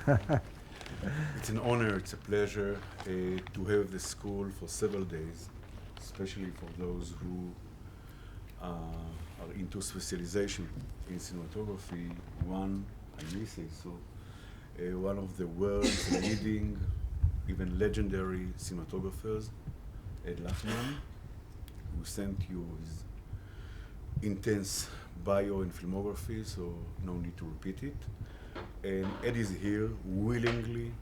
It's an honor, it's a pleasure to have the school for several days, especially for those who are into specialization in cinematography. One, I may say so, one of the world's leading, even legendary cinematographers, Lachman, who sent you his intense bio and filmography, so no need to repeat it. And Ed is here willingly.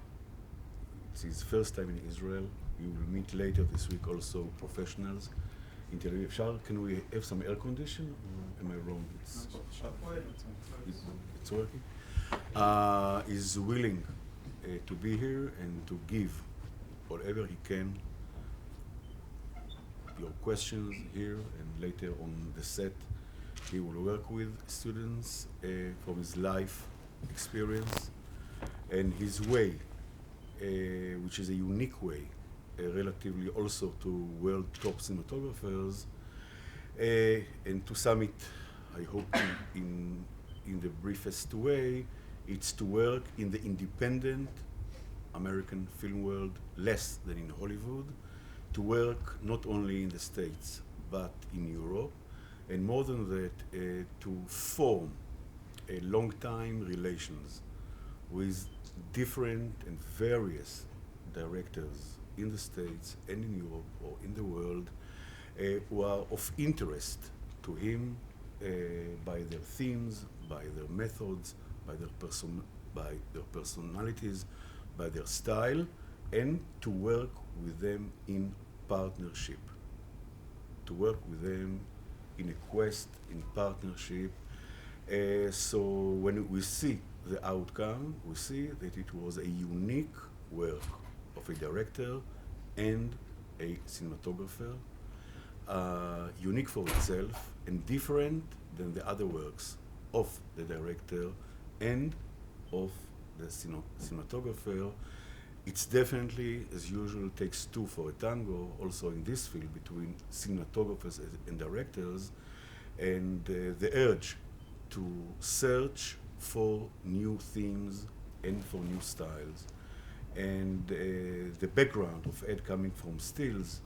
It's his first time in Israel. You will meet later this week also professionals in Tel Aviv. Can we have some air condition? Or am I wrong? It's working. Is willing to be here and to give whatever he can. Your questions here and later on the set. He will work with students from his life experience and his way, which is a unique way, relatively also to world top cinematographers. And to sum it, I hope in the briefest way, it's to work in the independent American film world less than in Hollywood, to work not only in the States but in Europe, and more than that, to form a long-time relations with different and various directors in the States and in Europe or in the world who are of interest to him by their themes, by their methods, by their personalities, by their style, and to work with them in partnership. To work with them in a quest, in partnership. So when we see the outcome, we see that it was a unique work of a director and a cinematographer, unique for itself and different than the other works of the director and of the cinematographer. It's definitely, as usual, takes two for a tango, also in this field, between cinematographers and directors, and the urge to search for new themes and for new styles. And the background of Ed coming from stills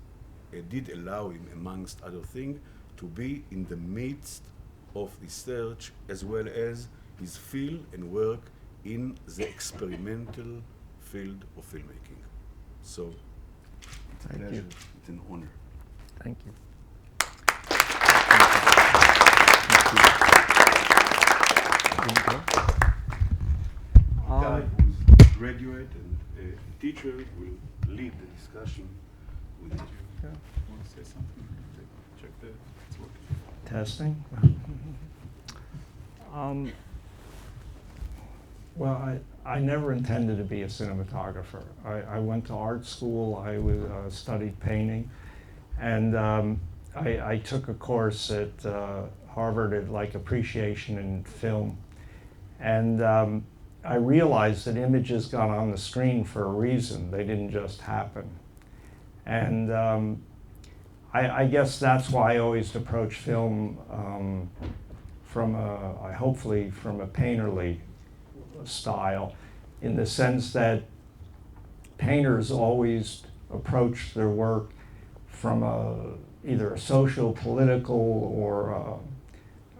did allow him, amongst other things, to be in the midst of the search, as well as his feel and work in the experimental field of filmmaking. So, it's a pleasure, it's an honor. Thank you. A guy who's a graduate and a teacher will lead the discussion with you. Yeah. Want to say something? Check that it's working. Testing. Well, I never intended to be a cinematographer. I went to art school, I studied painting, and I took a course at Harvard at like appreciation in film. And I realized that images got on the screen for a reason. They didn't just happen. And I guess that's why I always approach film hopefully from a painterly style, in the sense that painters always approach their work from either a social, political, or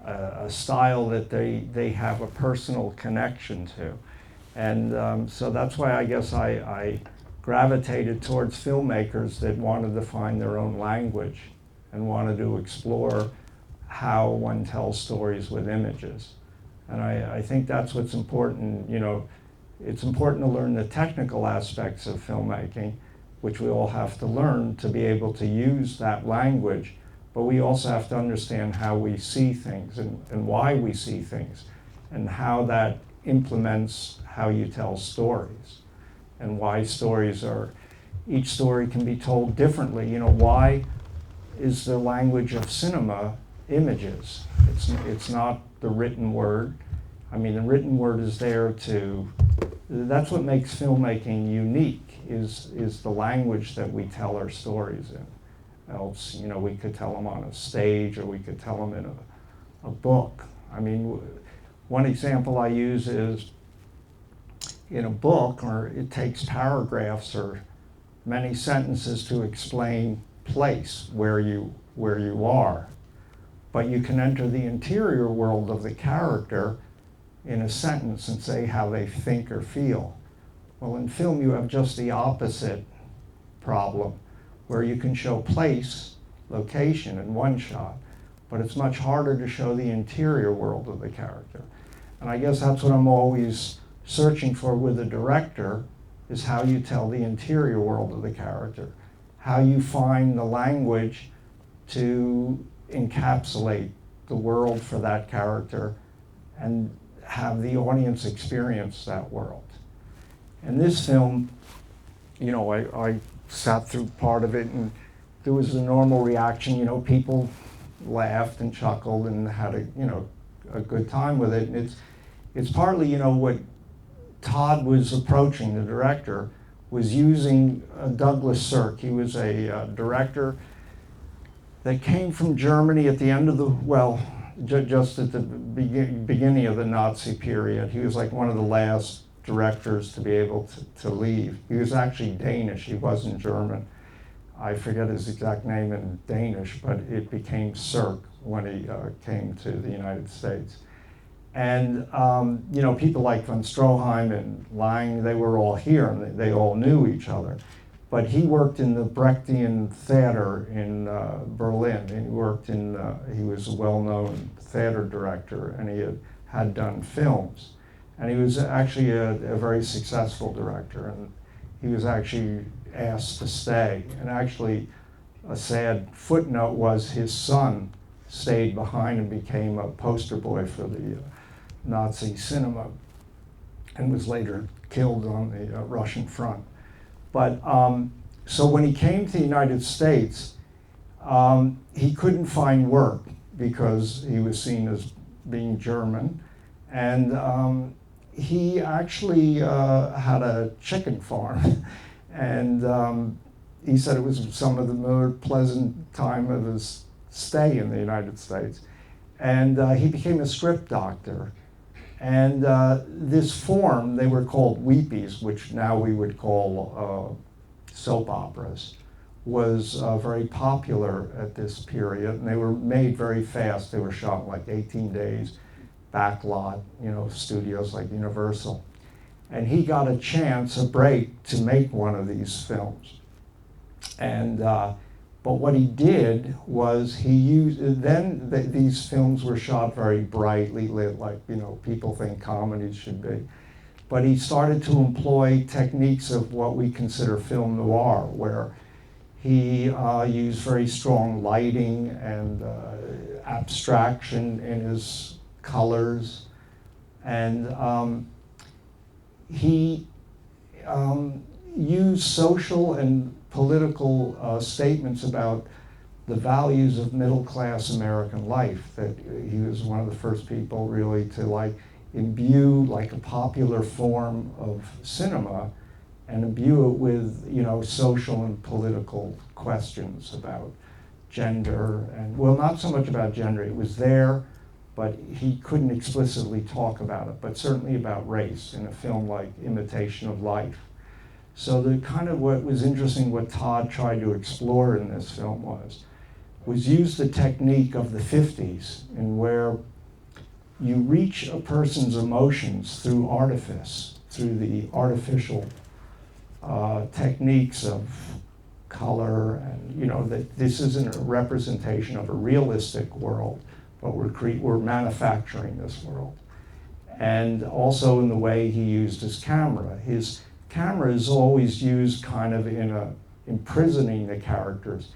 a style that they have a personal connection to. And so that's why I guess I gravitated towards filmmakers that wanted to find their own language and wanted to explore how one tells stories with images. And I think that's what's important. You know, it's important to learn the technical aspects of filmmaking, which we all have to learn to be able to use that language, but we also have to understand how we see things and why we see things and how that implements how you tell stories and why each story can be told differently. You know, why is the language of cinema images? It's not the written word. I mean, the written word is there that's what makes filmmaking unique, is the language that we tell our stories in. Else, you know, we could tell them on a stage or we could tell them in a book. I mean, one example I use is in a book, or it takes paragraphs or many sentences to explain place, where you are. But you can enter the interior world of the character in a sentence and say how they think or feel. Well, in film you have just the opposite problem, where you can show place, location in one shot, but it's much harder to show the interior world of the character. And I guess that's what I'm always searching for with a director, is how you tell the interior world of the character, how you find the language to encapsulate the world for that character and have the audience experience that world. And this film, you know, I sat through part of it, and there was a normal reaction. You know, people laughed and chuckled and had a good time with it. And it's partly, you know, what Todd was approaching, the director, was using Douglas Sirk. He was a director that came from Germany at the end of the, well, just at the beginning of the Nazi period. He was like one of the last directors to be able to leave. He was actually Danish, he wasn't German. I forget his exact name in Danish, but it became Sirk when he came to the United States. And you know, people like von Stroheim and Lang, they were all here, and they all knew each other. But he worked in the Brechtian Theater in Berlin. And he was a well-known theater director, and he had done films. And he was actually a very successful director, and he was actually asked to stay. And actually, a sad footnote was his son stayed behind and became a poster boy for the Nazi cinema, and was later killed on the Russian front. But so when he came to the United States, he couldn't find work because he was seen as being German, and he actually had a chicken farm, and he said it was some of the more pleasant time of his stay in the United States. And he became a script doctor. And this form, they were called weepies, which now we would call soap operas, was very popular at this period. And they were made very fast. They were shot in like 18 days, backlot, you know, studios like Universal. And he got a chance, a break, to make one of these films. And but what he did was he used, these films were shot very brightly lit, like, you know, people think comedies should be. But he started to employ techniques of what we consider film noir, where he used very strong lighting and abstraction in his colors. And he used social and political statements about the values of middle-class American life, that he was one of the first people really to like imbue like a popular form of cinema and imbue it with, you know, social and political questions about gender, and well, not so much about gender, it was there, but he couldn't explicitly talk about it, but certainly about race in a film like Imitation of Life. So the kind of what was interesting, what Todd tried to explore in this film was use the technique of the 50s, in where you reach a person's emotions through artifice, through the artificial techniques of color, and you know that this isn't a representation of a realistic world, but we're manufacturing this world. And also in the way he used his camera. His camera is always used kind of in imprisoning the characters.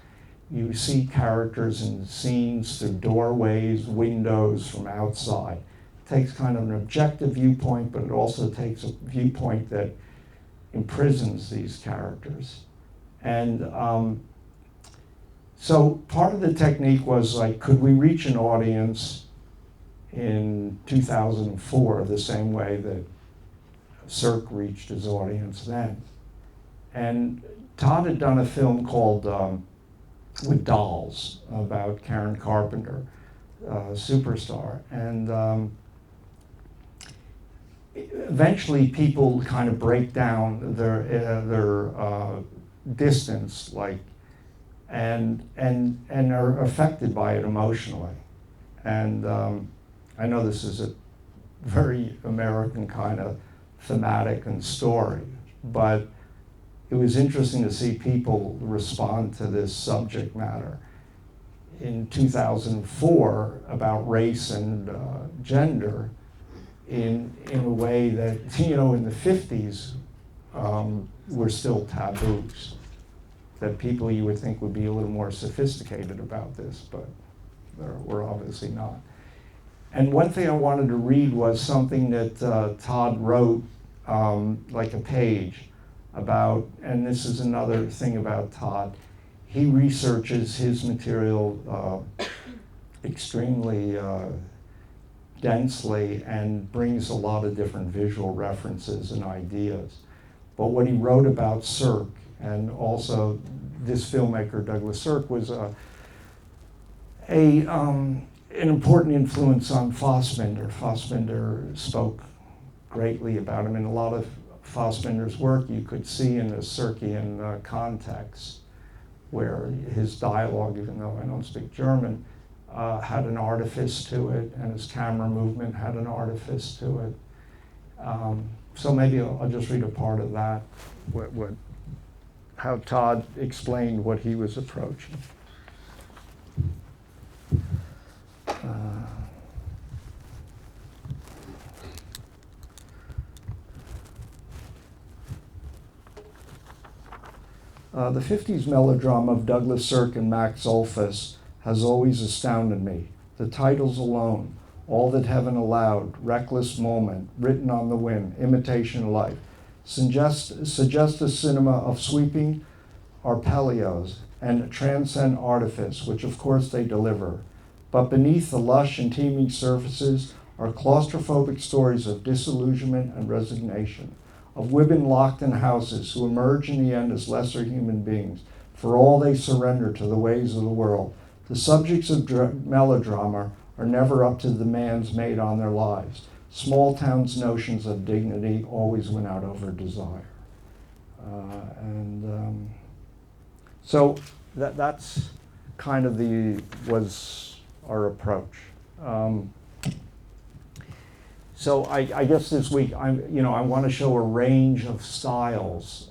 You see characters in scenes through doorways, windows, from outside. It takes kind of an objective viewpoint, but it also takes a viewpoint that imprisons these characters. And so part of the technique was like, could we reach an audience in 2004 the same way that Sirk reached his audience then? And Todd had done a film called With Dolls about Karen Carpenter, superstar. And eventually people kind of break down their distance, like, and are affected by it emotionally. And I know this is a very American kind of thematic and story, but it was interesting to see people respond to this subject matter. In 2004, about race and gender, in a way that, in the 50s were still taboos, that people you would think would be a little more sophisticated about this, but we're obviously not. And one thing I wanted to read was something that Todd wrote, like a page, about, and this is another thing about Todd, he researches his material extremely densely and brings a lot of different visual references and ideas. But what he wrote about Sirk, and also this filmmaker, Douglas Sirk, was an important influence on Fassbinder. Fassbinder spoke greatly about him. In a lot of Fassbinder's work, you could see in the Sirkian context, where his dialogue, even though I don't speak German, had an artifice to it, and his camera movement had an artifice to it. So maybe I'll just read a part of that, how Todd explained what he was approaching. The 50s melodrama of Douglas Sirk and Max Zollfuss has always astounded me. The titles alone, All That Heaven Allowed, Reckless Moment, Written on the Wind, Imitation Life, suggest a cinema of sweeping arpeggios and transcend artifice, which of course they deliver. But beneath the lush and teeming surfaces are claustrophobic stories of disillusionment and resignation, of women locked in houses who emerge in the end as lesser human beings, for all they surrender to the ways of the world. The subjects of melodrama are never up to the demands made on their lives. Small towns' notions of dignity always win out over desire. So that's kind of was our approach. So I guess this week I want to show a range of styles.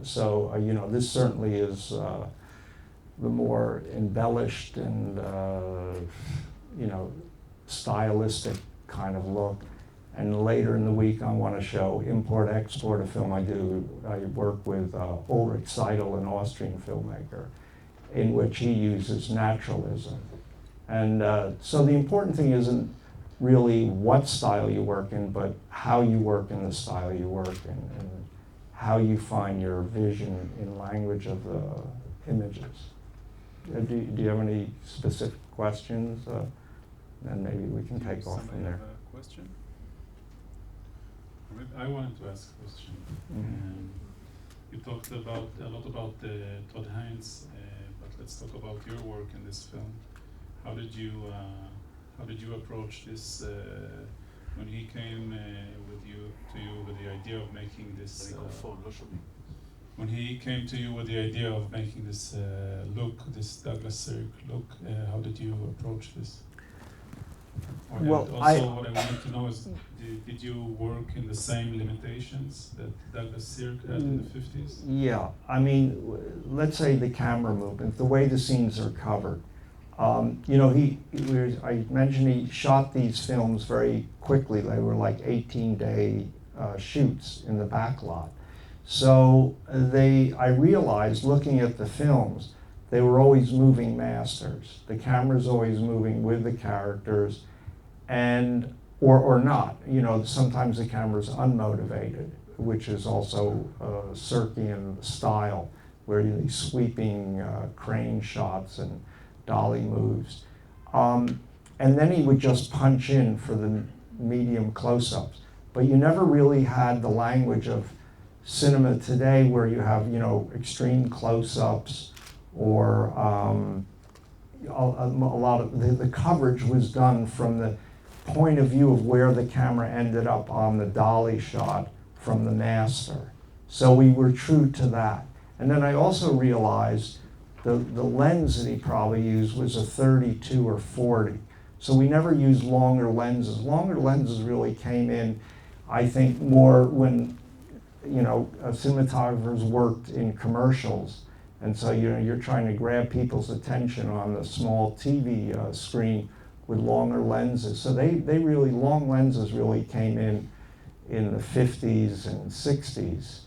This certainly is the more embellished and stylistic kind of look. And later in the week I want to show import-export, a film I work with Ulrich Seidel, an Austrian filmmaker, in which he uses naturalism. And so the important thing isn't really what style you work in, but how you work in the style you work in, and how you find your vision in language of the images. Do you have any specific questions? Then maybe we can take off from there. Have a question? I wanted to ask a question. Mm-hmm. You talked a lot about Todd Haynes, but let's talk about your work in this film. How did you approach this when he came to you with the idea of making this? When he came to you with the idea of making this look, this Douglas Sirk look, how did you approach this? Well, what I wanted to know is, did you work in the same limitations that Douglas Sirk had in the 50s? Yeah, I mean, let's say the camera movement, the way the scenes are covered. I mentioned he shot these films very quickly. They were like 18-day shoots in the back lot. So I realized looking at the films, they were always moving masters. The camera's always moving with the characters, and or not. Sometimes the camera's unmotivated, which is also Sirkian style, where these sweeping crane shots and dolly moves. And then he would just punch in for the medium close-ups. But you never really had the language of cinema today, where you have, extreme close-ups, or a lot of the coverage was done from the point of view of where the camera ended up on the dolly shot from the master. So we were true to that. And then I also realized the lens that he probably used was a 32 or 40. So we never used longer lenses. Longer lenses really came in, I think, more when, you know, cinematographers worked in commercials. And so, you know, you're trying to grab people's attention on the small TV screen with longer lenses. So long lenses really came in the 50s and 60s.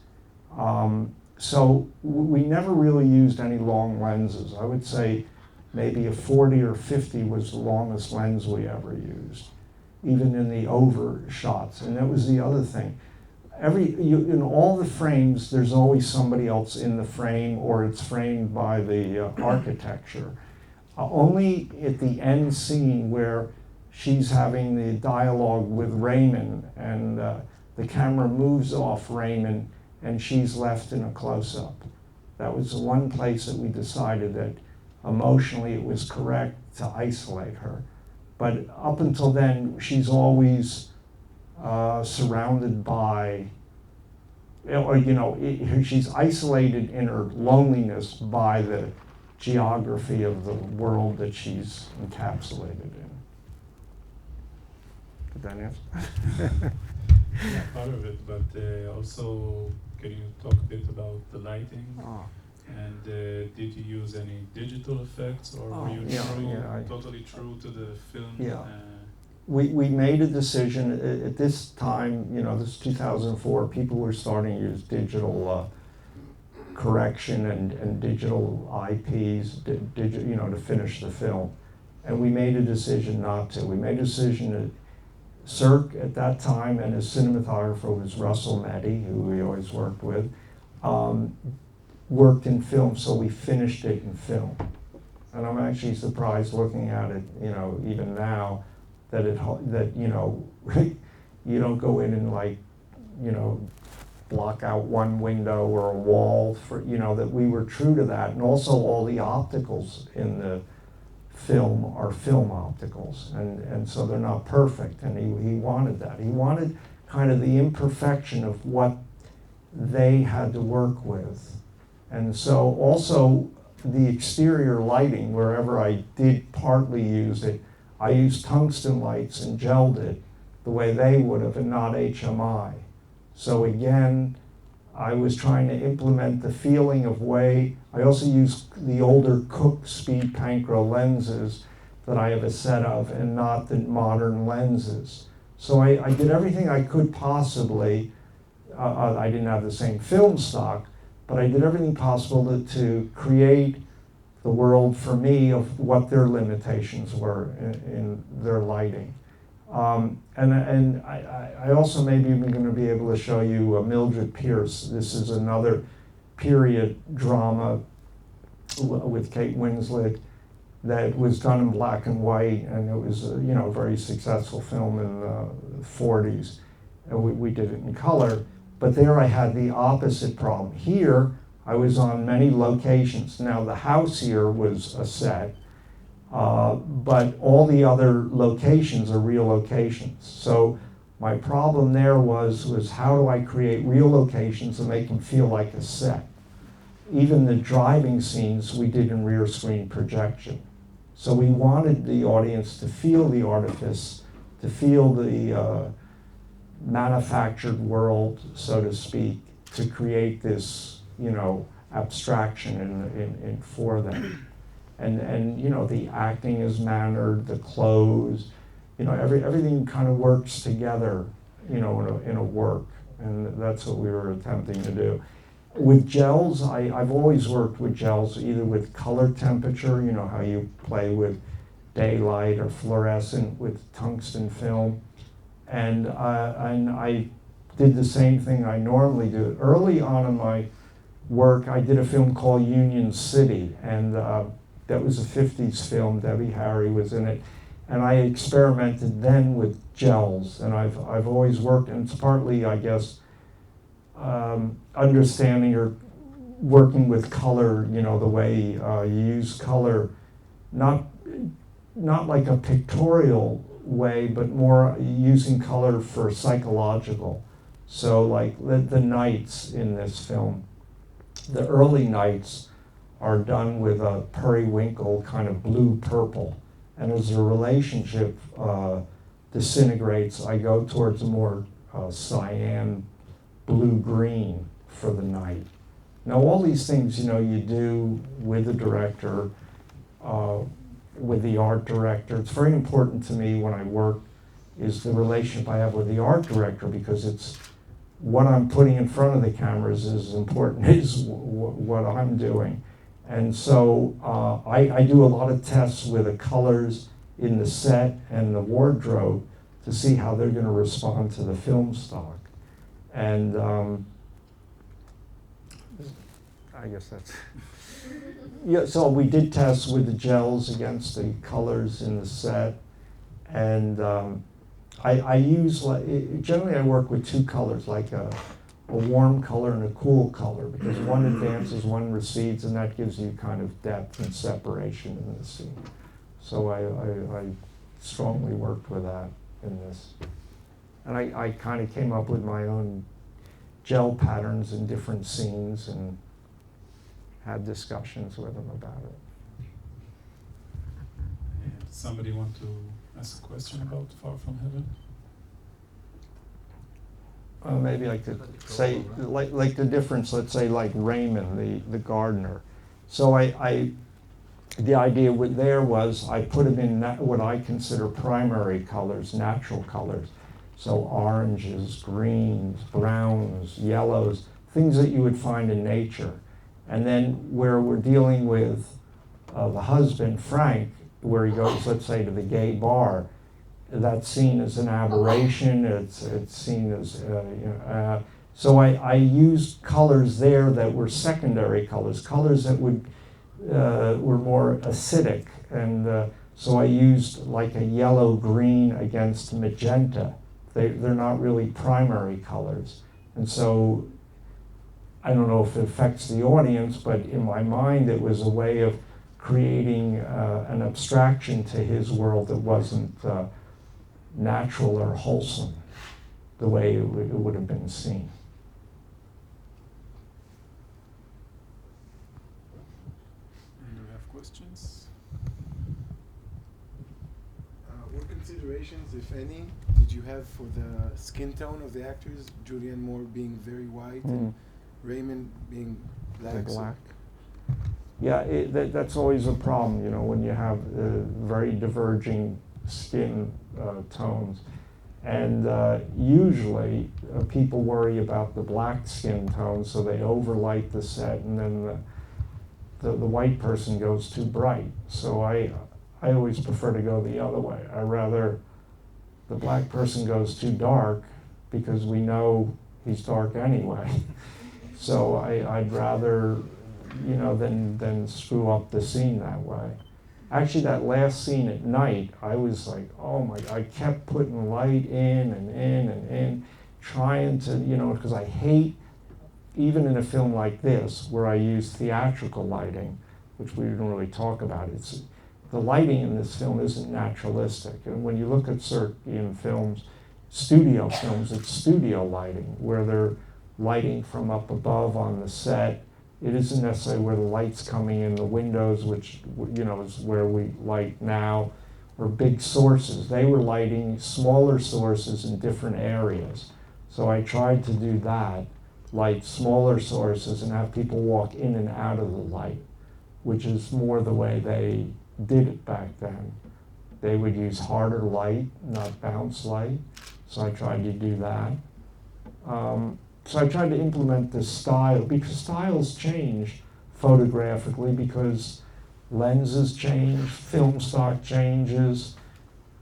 So we never really used any long lenses. I would say maybe a 40 or 50 was the longest lens we ever used, even in the over shots. And that was the other thing. In all the frames, there's always somebody else in the frame, or it's framed by the architecture. Only at the end scene where she's having the dialogue with Raymond, and the camera moves off Raymond, and she's left in a close-up. That was the one place that we decided that emotionally it was correct to isolate her. But up until then, she's always surrounded by, or you know, she's isolated in her loneliness by the geography of the world that she's encapsulated in. Did that answer? Yeah, part of it, but also can you talk a bit about the lighting? And did you use any digital effects, or were you totally true to the film? Yeah. We made a decision at this time, you know, this is 2004, people were starting to use digital correction and digital IPs, you know, to finish the film. And we made a decision not to. We made a decision that Cirque at that time, and his cinematographer was Russell Meddy, who we always worked with, worked in film, so we finished it in film. And I'm actually surprised looking at it, you know, even now, that you know, you don't go in and, like, you know, block out one window or a wall for, you know, that we were true to that. And also all the opticals in the film are film opticals, and so they're not perfect, and he wanted that. He wanted kind of the imperfection of what they had to work with. And so also the exterior lighting, wherever I did partly use it, I used tungsten lights and gelled it the way they would have, and not HMI. So again, I was trying to implement the feeling of I also used the older Cooke speed Pancro lenses that I have a set of, and not the modern lenses. So I did everything I could possibly. I didn't have the same film stock, but I did everything possible to create the world for me of what their limitations were in their lighting. And I also maybe am going to be able to show you Mildred Pierce. This is another period drama with Kate Winslet that was done in black and white, and it was a, you know, very successful film in the 40s. And we did it in color, but there I had the opposite problem. Here, I was on many locations. Now the house here was a set, but all the other locations are real locations. So my problem there was how do I create real locations and make them feel like a set? Even the driving scenes we did in rear screen projection. So we wanted the audience to feel the artifice, to feel the manufactured world, so to speak, to create this, you know, abstraction in for them. And you know, the acting is mannered, the clothes, you know, everything kind of works together, you know, in a work, and that's what we were attempting to do. With gels, I've always worked with gels, either with color temperature, you know, how you play with daylight, or fluorescent with tungsten film, and I did the same thing I normally do. Early on in my work, I did a film called Union City, and that was a 50s film. Debbie Harry was in it, and I experimented then with gels, and I've always worked, and it's partly, I guess, understanding or working with color, you know, the way you use color, not like a pictorial way, but more using color for psychological. So like the nights in this film, the early nights are done with a periwinkle kind of blue-purple. And as the relationship disintegrates, I go towards a more cyan blue-green for the night. Now all these things, you do with the director, with the art director. It's very important to me when I work is the relationship I have with the art director, because it's what I'm putting in front of the cameras is as important as what I'm doing. And so I do a lot of tests with the colors in the set and the wardrobe to see how they're going to respond to the film stock. And I guess that's... Yeah, so we did tests with the gels against the colors in the set. And I use, generally I work with two colors, like a warm color and a cool color, because one advances, one recedes, and that gives you kind of depth and separation in the scene. So I strongly worked with that in this. And I kind of came up with my own gel patterns in different scenes and had discussions with them about it. And somebody want to ask a question about Far From Heaven? Maybe I could say, like the difference, let's say like Raymond, the gardener. So the idea there was I put him in what I consider primary colors, natural colors. So oranges, greens, browns, yellows, things that you would find in nature. And then where we're dealing with the husband, Frank, where he goes, let's say, to the gay bar, that's seen as an aberration. It's seen as, so I used colors there that were secondary colors that would were more acidic. And so I used like a yellow-green against magenta. They're not really primary colors. And so I don't know if it affects the audience, but in my mind it was a way of creating an abstraction to his world that wasn't natural or wholesome, the way it would have been seen. Do we have questions? What considerations, if any, did you have for the skin tone of the actors? Julianne Moore being very white and Raymond being black. Black. Yeah, that's always a problem, when you have very diverging skin tones. And usually people worry about the black skin tone, so they overlight the set, and then the white person goes too bright. So I always prefer to go the other way. I rather the black person goes too dark, because we know he's dark anyway. So I'd rather, than screw up the scene that way. Actually, that last scene at night, I was like, oh my, I kept putting light in and in and in, trying to, because I hate, even in a film like this, where I use theatrical lighting, which we didn't really talk about, the lighting in this film isn't naturalistic. And when you look at certain films, studio films, it's studio lighting, where they're lighting from up above on the set. It isn't necessarily where the light's coming in the windows, which is where we light now, or big sources. They were lighting smaller sources in different areas. So I tried to do that, light smaller sources and have people walk in and out of the light, which is more the way they did it back then. They would use harder light, not bounce light. So I tried to do that. So I tried to implement this style, because styles change photographically, because lenses change, film stock changes.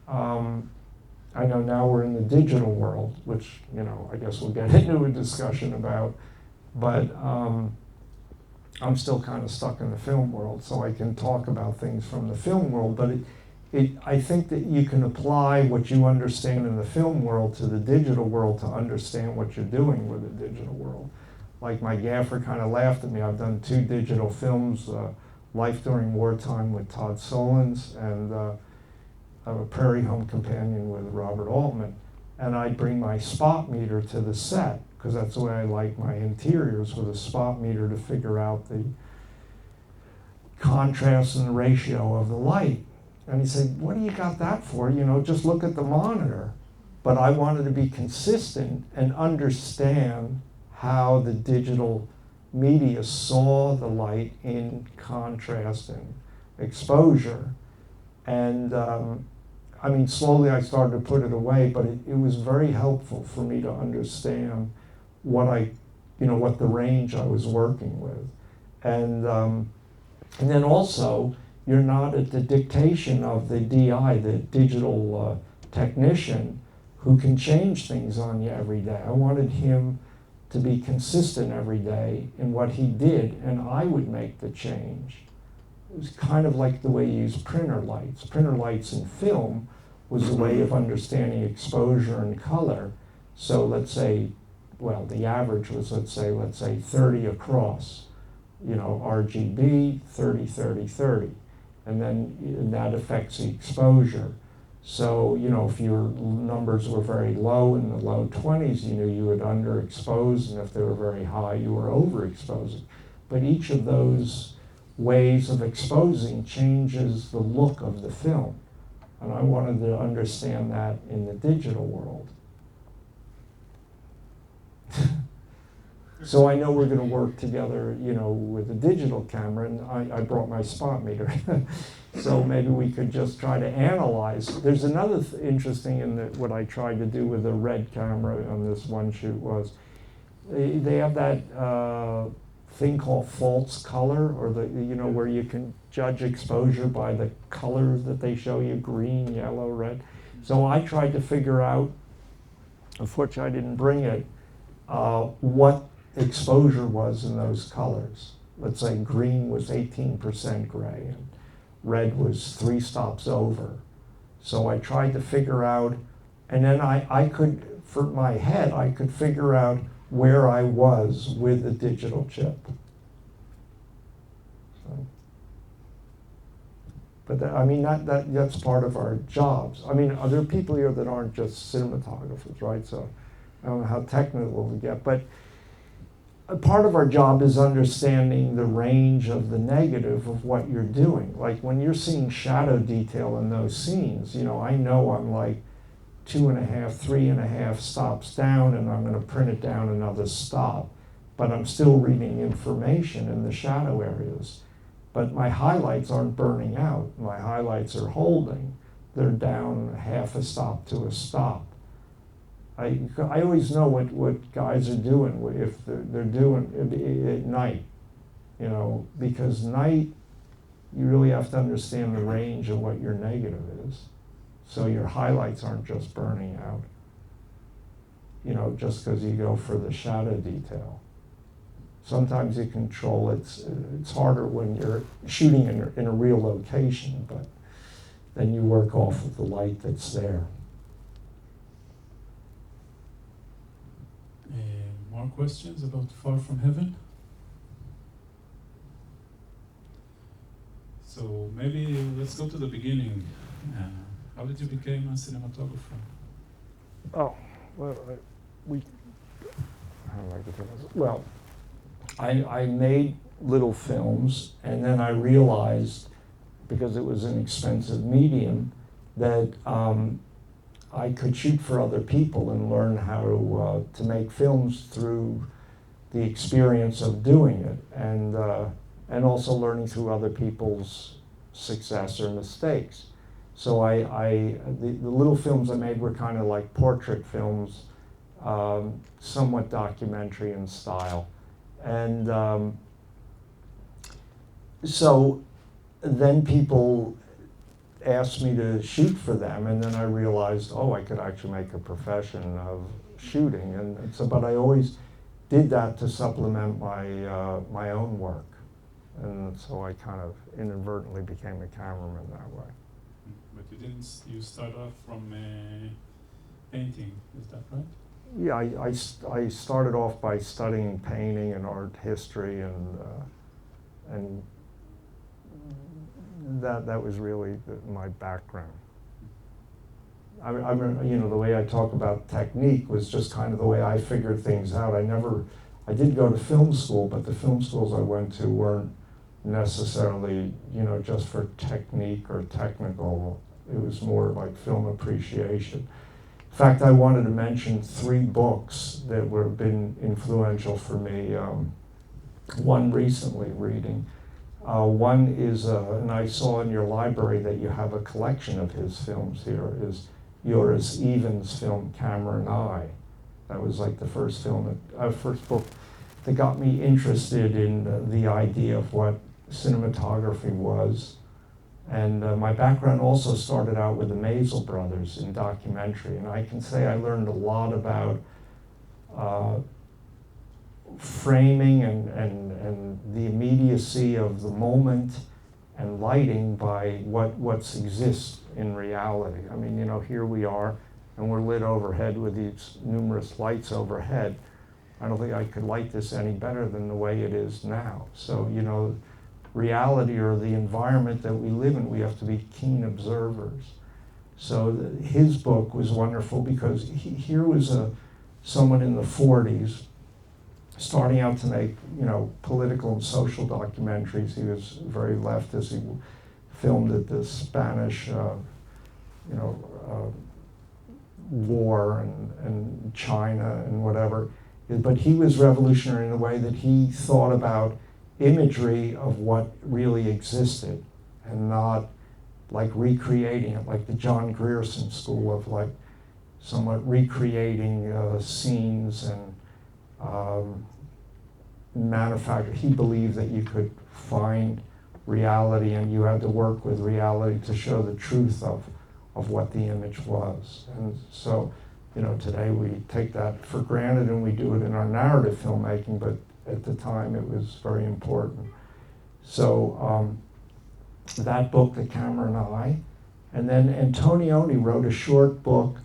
I know now we're in the digital world, which, I guess we'll get into a discussion about, but I'm still kind of stuck in the film world, so I can talk about things from the film world, but I think that you can apply what you understand in the film world to the digital world to understand what you're doing with the digital world. Like my gaffer kind of laughed at me. I've done 2 digital films, Life During Wartime with Todd Solondz, and of a Prairie Home Companion with Robert Altman, and I'd bring my spot meter to the set, because that's the way I like my interiors, with a spot meter to figure out the contrast and the ratio of the light. And he'd say, what do you got that for? You know, just look at the monitor. But I wanted to be consistent and understand how the digital media saw the light in contrast and exposure. And I mean, slowly I started to put it away, but it was very helpful for me to understand what what the range I was working with. And then also, you're not at the dictation of the DI, the digital technician, who can change things on you every day. I wanted him to be consistent every day in what he did, and I would make the change. It was kind of like the way you use printer lights. Printer lights in film was a way of understanding exposure and color. So let's say, well, the average was, let's say 30 across, RGB, 30, 30, 30. And then that affects the exposure. So, if your numbers were very low in the low 20s, you knew you would underexpose, and if they were very high, you were overexposing. But each of those ways of exposing changes the look of the film. And I wanted to understand that in the digital world. So I know we're going to work together, with a digital camera, and I brought my spot meter. So maybe we could just try to analyze. There's another interesting in what I tried to do with the red camera on this one shoot was, they have that thing called false color, or where you can judge exposure by the colors that they show you, green, yellow, red. So I tried to figure out, unfortunately I didn't bring it, what exposure was in those colors. Let's say green was 18% gray and red was 3 stops over. So I tried to figure out, and then I could, for my head, I could figure out where I was with the digital chip. So, but that's part of our jobs. I mean, there are people here that aren't just cinematographers, right? So I don't know how technical we get, but a part of our job is understanding the range of the negative of what you're doing. Like when you're seeing shadow detail in those scenes, I know I'm like 2.5, 3.5 stops down, and I'm going to print it down another stop. But I'm still reading information in the shadow areas. But my highlights aren't burning out. My highlights are holding. They're down half a stop to a stop. I always know what guys are doing if they're doing it at night, because night, you really have to understand the range of what your negative is. So your highlights aren't just burning out, just because you go for the shadow detail. Sometimes you control it. It's harder when you're shooting in a real location, but then you work off of the light that's there. More questions about Far From Heaven? So maybe let's go to the beginning. How did you become a cinematographer? Oh, well, I don't like the films. Well, I made little films, and then I realized, because it was an expensive medium, that I could shoot for other people and learn how to make films through the experience of doing it, and also learning through other people's success or mistakes. So the little films I made were kind of like portrait films, somewhat documentary in style. And so then people asked me to shoot for them, and then I realized, I could actually make a profession of shooting. And so, but I always did that to supplement my own work. And so I kind of inadvertently became a cameraman that way. But you started off from painting, is that right? Yeah, I started off by studying painting and art history, and that was really my background. the way I talk about technique was just kind of the way I figured things out. I did go to film school, but the film schools I went to weren't necessarily, just for technique or technical. It was more like film appreciation. In fact, I wanted to mention 3 books that have been influential for me. One recently reading. One is, and I saw in your library that you have a collection of his films here, is Joris Evans' film, Camera and I. That was like the first book that got me interested in the idea of what cinematography was. And my background also started out with the Maisel brothers in documentary, and I can say I learned a lot about framing and the immediacy of the moment and lighting by what exists in reality. I mean, here we are, and we're lit overhead with these numerous lights overhead. I don't think I could light this any better than the way it is now. So, reality or the environment that we live in, we have to be keen observers. So his book was wonderful because here was someone in the 40s starting out to make, political and social documentaries. He was very leftist. He filmed at the Spanish, war and China and whatever. But he was revolutionary in the way that he thought about imagery of what really existed and not like recreating it, like the John Grierson school of like somewhat recreating scenes and manufacture. He believed that you could find reality and you had to work with reality to show the truth of what the image was. And so, today we take that for granted and we do it in our narrative filmmaking, but at the time it was very important. So that book, The Camera and I, and then Antonioni wrote a short book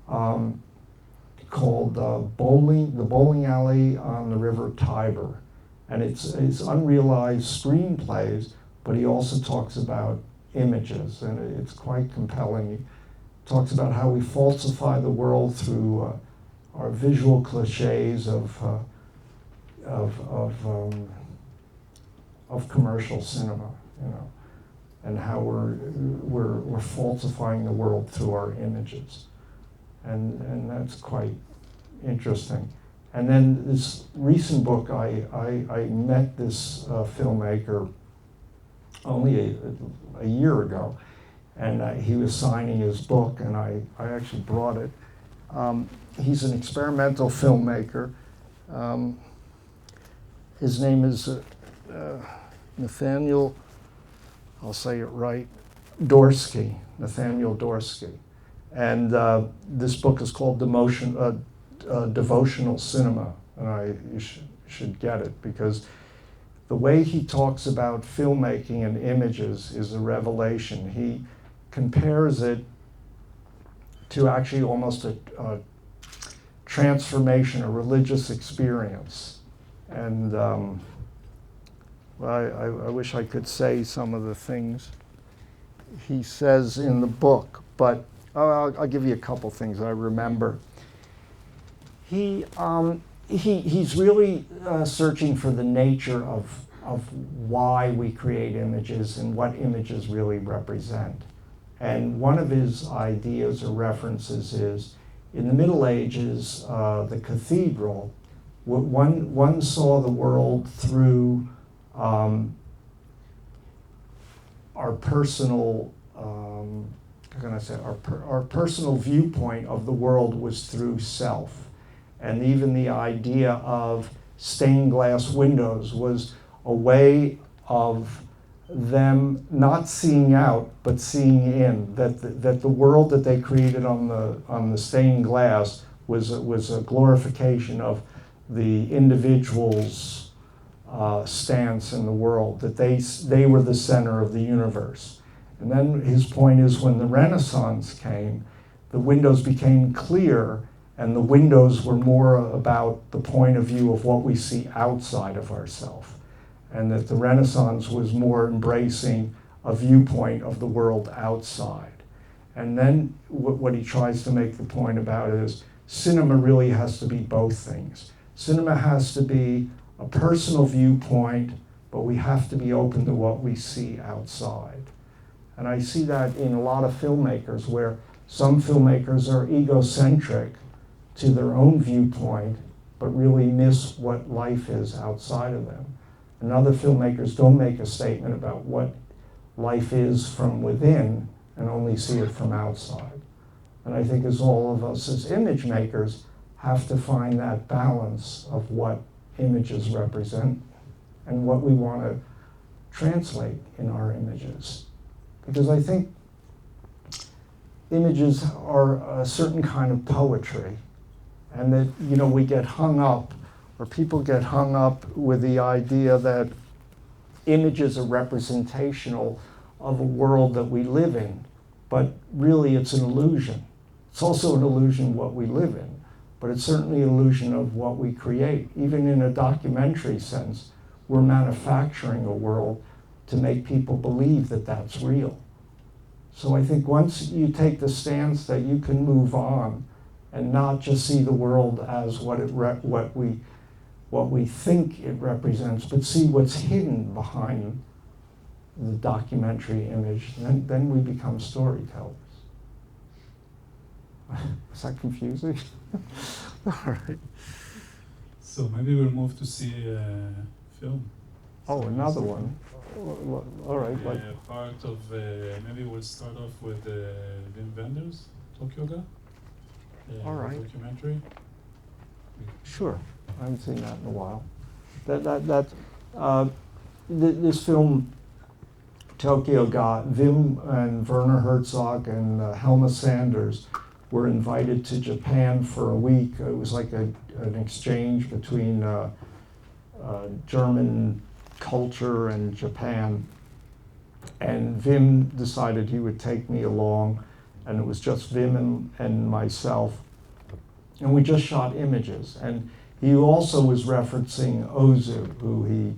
called The Bowling Alley on the River Tiber. And it's unrealized screenplays, but he also talks about images, and it's quite compelling. He talks about how we falsify the world through our visual cliches of commercial cinema, and how we're falsifying the world through our images, and that's quite interesting. And then this recent book, I met this filmmaker only a year ago, and he was signing his book, and I actually brought it. He's an experimental filmmaker. His name is Nathaniel, I'll say it right, Dorsky, Nathaniel Dorsky. And this book is called Devotional Cinema, and you should get it, because the way he talks about filmmaking and images is a revelation. He compares it to actually almost a transformation, a religious experience. And I wish I could say some of the things he says in the book, but I'll give you a couple things I remember. He's really searching for the nature of why we create images and what images really represent. And one of his ideas or references is, in the Middle Ages, the cathedral, one saw the world through our personal, our personal viewpoint of the world was through self. And even the idea of stained glass windows was a way of them not seeing out, but seeing in. That the world that they created on the stained glass was a glorification of the individual's stance in the world. That they were the center of the universe. And then his point is, when the Renaissance came, the windows became clear, and the windows were more about the point of view of what we see outside of ourselves. And that the Renaissance was more embracing a viewpoint of the world outside. And then what he tries to make the point about is cinema really has to be both things. Cinema has to be a personal viewpoint, but we have to be open to what we see outside. And I see that in a lot of filmmakers, where some filmmakers are egocentric to their own viewpoint, but really miss what life is outside of them. And other filmmakers don't make a statement about what life is from within and only see it from outside. And I think as all of us as image makers have to find that balance of what images represent and what we want to translate in our images. Because I think images are a certain kind of poetry, and that, you know, we get hung up, or people get hung up with the idea that images are representational of a world that we live in, but really it's an illusion. It's also an illusion what we live in, but it's certainly an illusion of what we create. Even in a documentary sense, we're manufacturing a world to make people believe that that's real. So I think once you take the stance that you can move on and not just see the world as what we think it represents, but see what's hidden behind the documentary image, then we become storytellers. Is that confusing? All right. So maybe we'll move to see a film. Oh, another one. All right. Part of, maybe we'll start off with Wim Wenders, Talk Yoga. All right. Documentary. Sure. I haven't seen that in a while. This film, Tokyo Got, Wim and Werner Herzog and Helma Sanders were invited to Japan for a week. It was like an exchange between German culture and Japan. And Wim decided he would take me along, and it was just Wim and myself. And we just shot images. And he also was referencing Ozu, who he,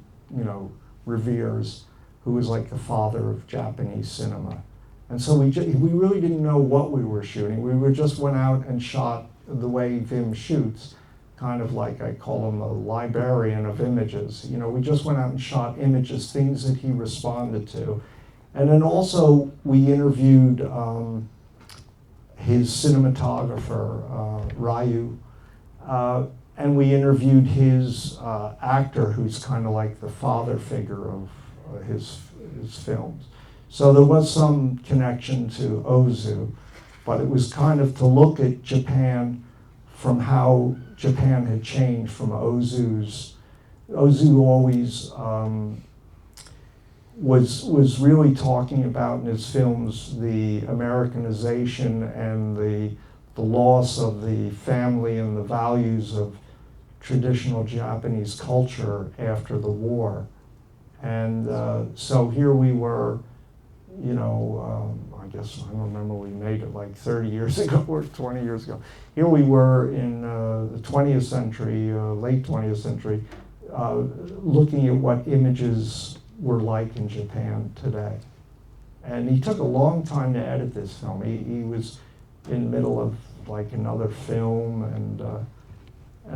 reveres, who was like the father of Japanese cinema. And so we really didn't know what we were shooting. We just went out and shot the way Wim shoots, kind of like, I call him a librarian of images. We just went out and shot images, things that he responded to. And then also we interviewed his cinematographer, Ryu, and we interviewed his actor, who's kind of like the father figure of his films. So there was some connection to Ozu, but it was kind of to look at Japan from how Japan had changed from Ozu's. Ozu always was really talking about in his films the Americanization and the loss of the family and the values of traditional Japanese culture after the war. And so here we were, I guess, I don't remember, we made it like 30 years ago or 20 years ago. Here we were in the 20th century, late 20th century, looking at what images were like in Japan today. And he took a long time to edit this film. He was in the middle of like another film, and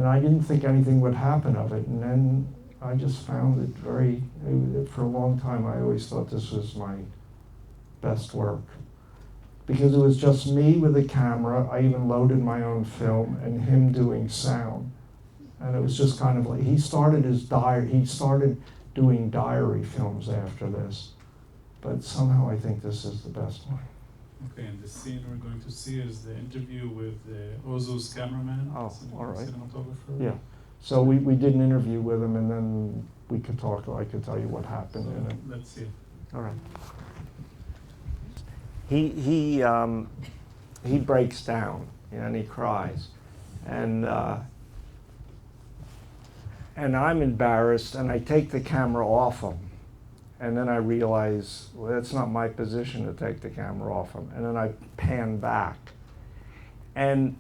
I didn't think anything would happen of it. And then I just found it for a long time I always thought this was my best work. Because it was just me with a camera, I even loaded my own film, and him doing sound. And it was just kind of like, he started doing diary films after this. But somehow I think this is the best one. Okay, and the scene we're going to see is the interview with Ozu's cameraman, all right. cinematographer. Yeah. So we did an interview with him, and then we could talk. I could tell you what happened in it. Let's see. All right. He breaks down, and he cries, and I'm embarrassed, and I take the camera off him, and then I realize, well, that's not my position to take the camera off him, and then I pan back, and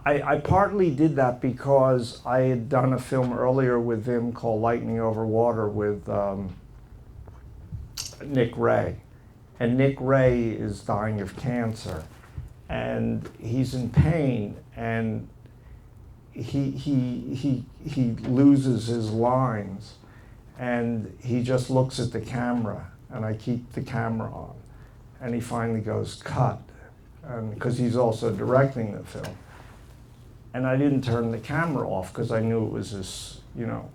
I partly did that because I had done a film earlier with him called Lightning Over Water with Nick Ray. and Nick Ray is dying of cancer, and he's in pain, and he loses his lines, and he just looks at the camera, and I keep the camera on, and he finally goes, cut, and because he's also directing the film. And I didn't turn the camera off because I knew it was this, you know,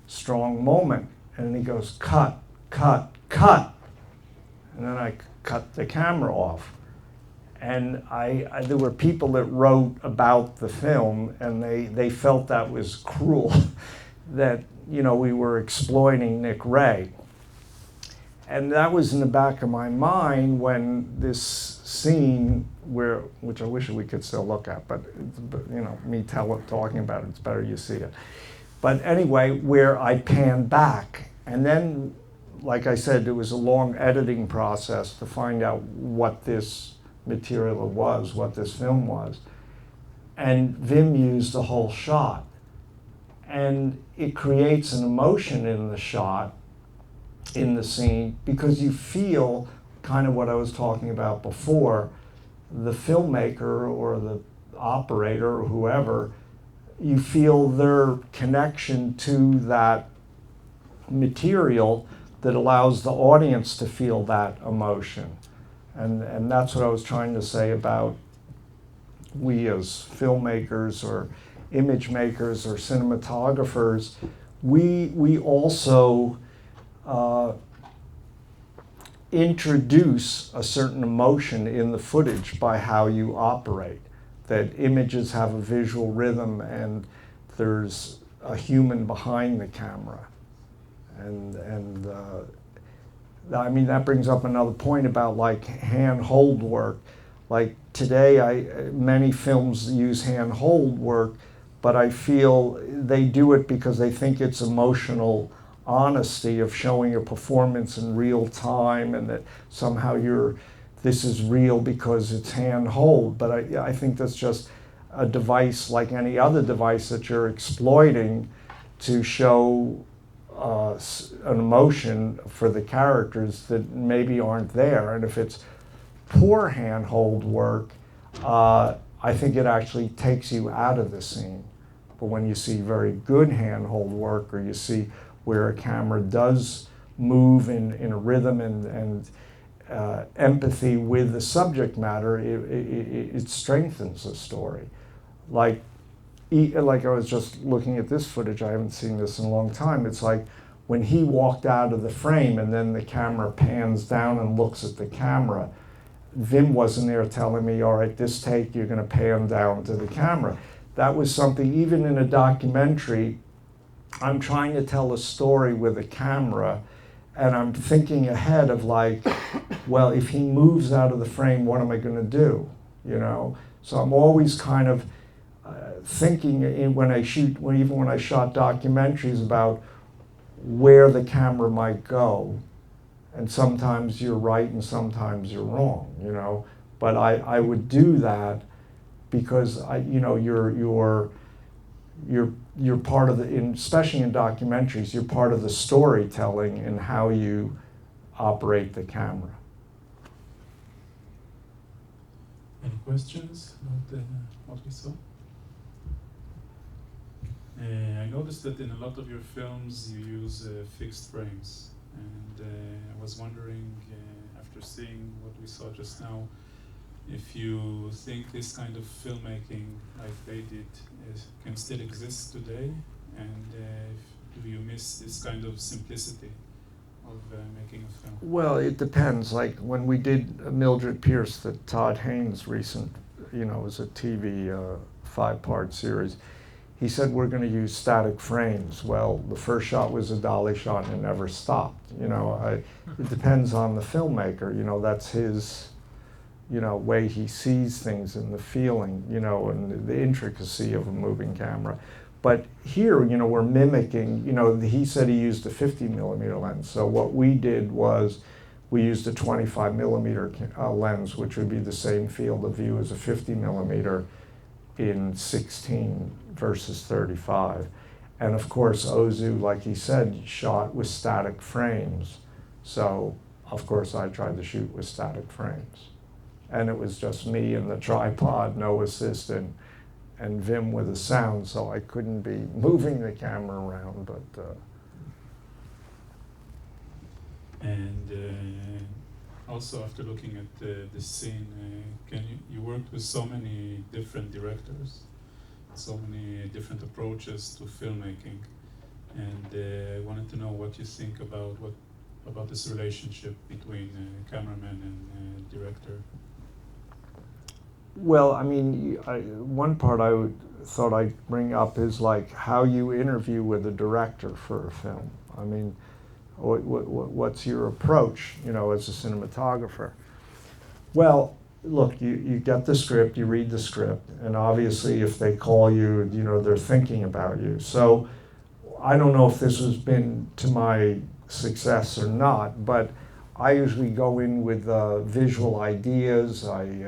strong moment. And he goes, cut, cut, cut. And then I cut the camera off. And there were people that wrote about the film, and they felt that was cruel, that, you know, we were exploiting Nick Ray. And that was in the back of my mind when this scene, which I wish we could still look at, but you know, me talking about it, it's better you see it. But anyway, where I panned back, and then, like I said, there was a long editing process to find out what this material was, what this film was. And Wim used the whole shot. And it creates an emotion in the shot, in the scene, because you feel kind of what I was talking about before. The filmmaker or the operator or whoever, you feel their connection to that material that allows the audience to feel that emotion. And that's what I was trying to say about we as filmmakers or image makers or cinematographers, we also introduce a certain emotion in the footage by how you operate. That images have a visual rhythm and there's a human behind the camera. And I mean, that brings up another point about like hand-hold work. Like today, many films use hand-hold work, but I feel they do it because they think it's emotional honesty of showing a performance in real time, and that somehow this is real because it's hand-hold. But I think that's just a device like any other device that you're exploiting to show an emotion for the characters that maybe aren't there. And if it's poor hand-hold work, I think it actually takes you out of the scene. But when you see very good hand-hold work, or you see where a camera does move in a rhythm and empathy with the subject matter, it strengthens the story. Like I was just looking at this footage, I haven't seen this in a long time. It's like when he walked out of the frame and then the camera pans down and looks at the camera, Wim wasn't there telling me, all right, this take, you're gonna pan down to the camera. That was something, even in a documentary, I'm trying to tell a story with a camera, and I'm thinking ahead of like, well, if he moves out of the frame, what am I gonna do, you know? So I'm always kind of thinking even when I shot documentaries about where the camera might go. And sometimes you're right and sometimes you're wrong, you know? But I would do that because you're part of especially in documentaries, you're part of the storytelling and how you operate the camera. Any questions about what we saw? I noticed that in a lot of your films you use fixed frames, and I was wondering, after seeing what we saw just now, if you think this kind of filmmaking, like they did, can still exist today, and do you miss this kind of simplicity of making a film? Well, it depends. Like when we did Mildred Pierce, the Todd Haynes recent, it was a TV 5-part series. He said, we're going to use static frames. Well, the first shot was a dolly shot and it never stopped. It depends on the filmmaker. That's his, way he sees things and the feeling, and the intricacy of a moving camera. But here, we're mimicking, he said he used a 50 millimeter lens. So what we did was we used a 25 millimeter lens, which would be the same field of view as a 50 millimeter in 16 versus 35. And of course, Ozu, like he said, shot with static frames. So of course, I tried to shoot with static frames. And it was just me and the tripod, no assistant, and Vim with the sound, so I couldn't be moving the camera around, but And also, after looking at this scene, you worked with so many different directors, so many different approaches to filmmaking, and I wanted to know what you think about this relationship between cameraman and director. well, I mean, one part thought I'd bring up is like how you interview with a director for a film. I mean, what's your approach, you know, as a cinematographer? Well, look, you get the script, you read the script, and obviously if they call you, you know, they're thinking about you. So I don't know if this has been to my success or not, but I usually go in with visual ideas. I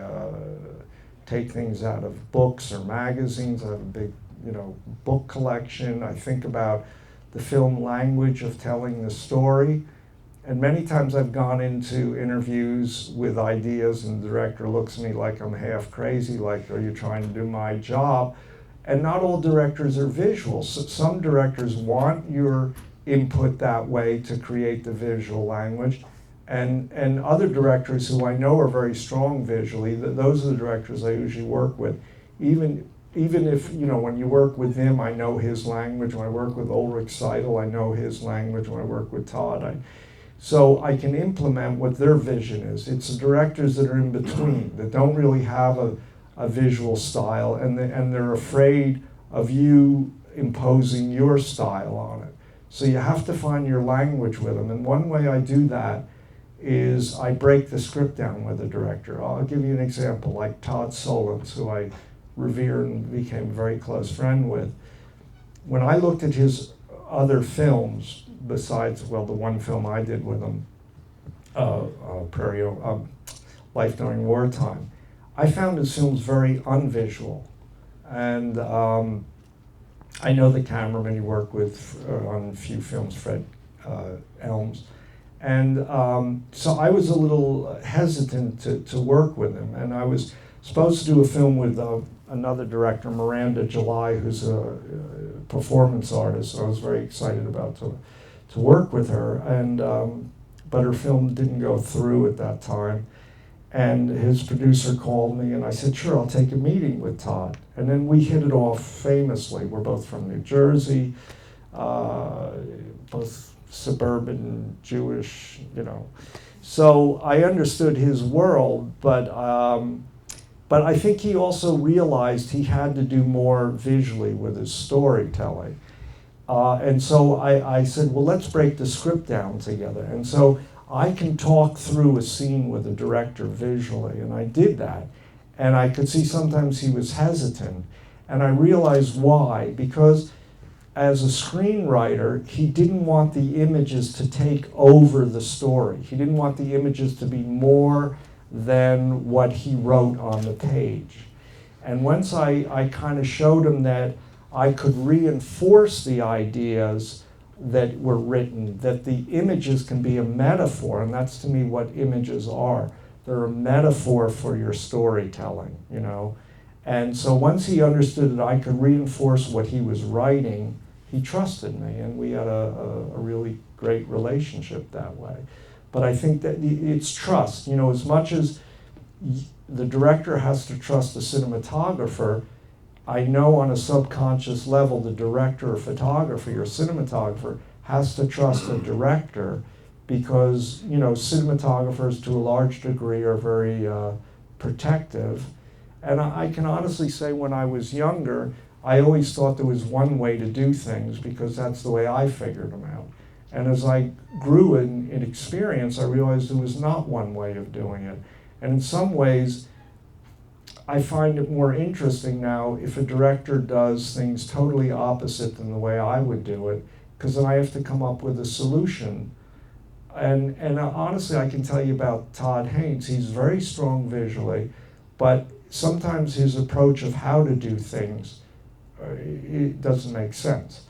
take things out of books or magazines. I have a big, you know, book collection. I think about the film language of telling the story. And many times I've gone into interviews with ideas and the director looks at me like I'm half crazy, like, are you trying to do my job? And not all directors are visual. So some directors want your input that way to create the visual language. And other directors who I know are very strong visually, those are the directors I usually work with. Even if, you know, when you work with him, I know his language. When I work with Ulrich Seidel, I know his language. When I work with Todd, so I can implement what their vision is. It's the directors that are in between, that don't really have a visual style, and they're afraid of you imposing your style on it. So you have to find your language with them. And one way I do that is I break the script down with the director. I'll give you an example, like Todd Solondz, who I revere and became a very close friend with. When I looked at his other films, besides, well, the one film I did with him, Life During Wartime, I found his films very unvisual. And I know the cameraman he worked with on a few films, Fred Elms. And so I was a little hesitant to work with him. And I was supposed to do a film with another director, Miranda July, who's a performance artist. So I was very excited about to work with her. And but her film didn't go through at that time. And his producer called me, and I said, sure, I'll take a meeting with Todd. And then we hit it off famously. We're both from New Jersey, both suburban, Jewish, you know. So I understood his world, but I think he also realized he had to do more visually with his storytelling. And so I said, well, let's break the script down together. And so I can talk through a scene with a director visually, and I did that. And I could see sometimes he was hesitant, and I realized why. Because as a screenwriter, he didn't want the images to take over the story. He didn't want the images to be more than what he wrote on the page. And once I kind of showed him that I could reinforce the ideas that were written, that the images can be a metaphor, and that's to me what images are. They're a metaphor for your storytelling, you know. And so once he understood that I could reinforce what he was writing, he trusted me, and we had a really great relationship that way. But I think that it's trust, you know, as much as the director has to trust the cinematographer, I know on a subconscious level the director or photographer or cinematographer has to trust the director, because, you know, cinematographers to a large degree are very protective. And I can honestly say when I was younger, I always thought there was one way to do things because that's the way I figured them out. And as I grew in experience, I realized there was not one way of doing it. And in some ways, I find it more interesting now if a director does things totally opposite than the way I would do it, because then I have to come up with a solution. And honestly, I can tell you about Todd Haynes. He's very strong visually, but sometimes his approach of how to do things, it doesn't make sense.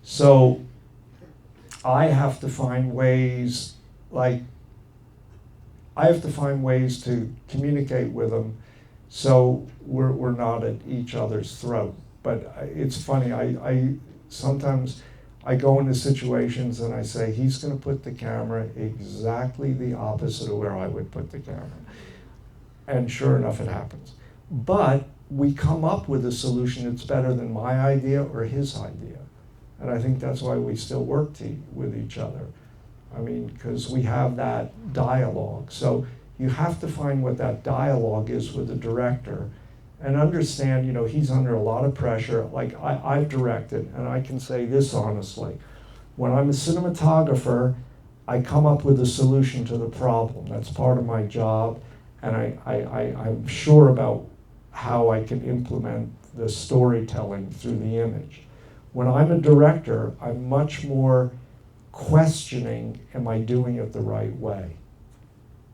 So I have to find ways, like I have to find ways to communicate with them so we're not at each other's throat. But it's funny, I sometimes I go into situations and I say, he's going to put the camera exactly the opposite of where I would put the camera. And sure enough, it happens. But we come up with a solution that's better than my idea or his idea. And I think that's why we still work with each other. I mean, because we have that dialogue. So you have to find what that dialogue is with the director and understand, you know, he's under a lot of pressure. Like I've directed, and I can say this honestly. When I'm a cinematographer, I come up with a solution to the problem. That's part of my job, and I'm sure about how I can implement the storytelling through the image. When I'm a director, I'm much more questioning, am I doing it the right way?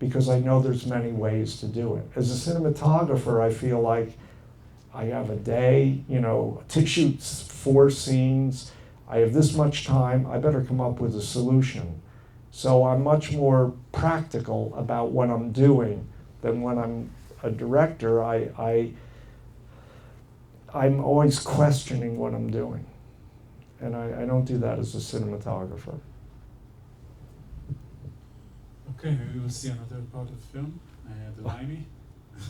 Because I know there's many ways to do it. As a cinematographer, I feel like I have a day, you know, to shoot 4 scenes. I have this much time, I better come up with a solution. So I'm much more practical about what I'm doing than when I'm a director. I'm always questioning what I'm doing. And I don't do that as a cinematographer. Okay, maybe we'll see another part of the film, the Limey.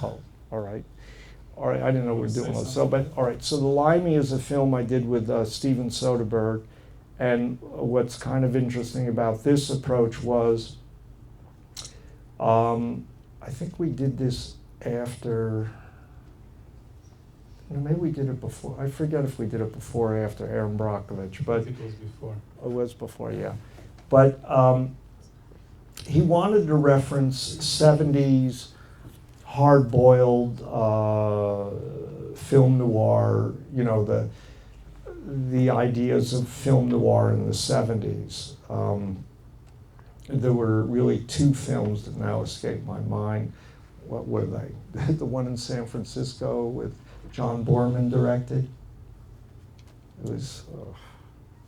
Oh, all right. All right, I didn't know we were doing Say this. So, but all right, so The Limey is a film I did with Steven Soderbergh. And what's kind of interesting about this approach was, I think we did this after, maybe we did it before. I forget if we did it before or after Aaron Brockovich, but I think it was before. it was before, yeah. But he wanted to reference 70s hard-boiled film noir, you know, the ideas of film noir in the 70s. There were really 2 films that now escape my mind. What were they? The one in San Francisco with John Borman directed. It was,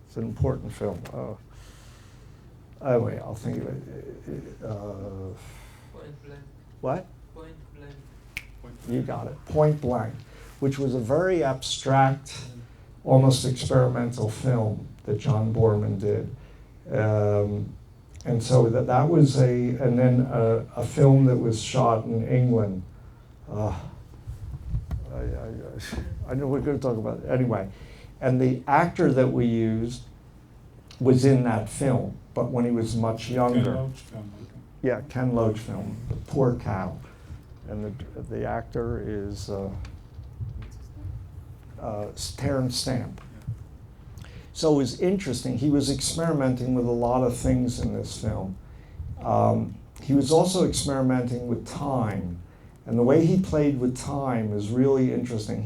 it's an important film. Anyway, I'll think of it. Point blank. What? Point blank. You got it. Point Blank, which was a very abstract, almost experimental film that John Borman did. And so that was and then a film that was shot in England. I know we're going to talk about it. Anyway, and the actor that we used was in that film, but when he was much younger. Ken Loach film, okay. Yeah, Ken Loach film, The Poor Cow. And the actor is Terrence Stamp. So it was interesting. He was experimenting with a lot of things in this film. He was also experimenting with time. And the way he played with time is really interesting.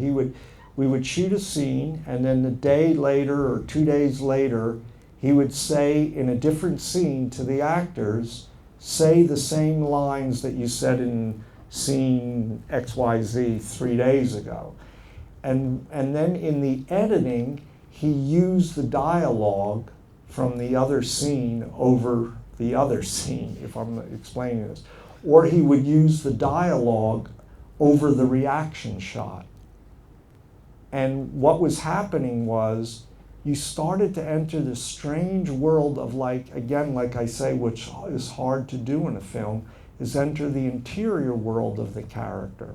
We would shoot a scene, and then a day later or 2 days later, he would say in a different scene to the actors, say the same lines that you said in scene XYZ 3 days ago. And then in the editing, he used the dialogue from the other scene over the other scene, if I'm explaining this. Or he would use the dialogue over the reaction shot. And what was happening was you started to enter this strange world of, like, again, like I say, which is hard to do in a film, is enter the interior world of the character.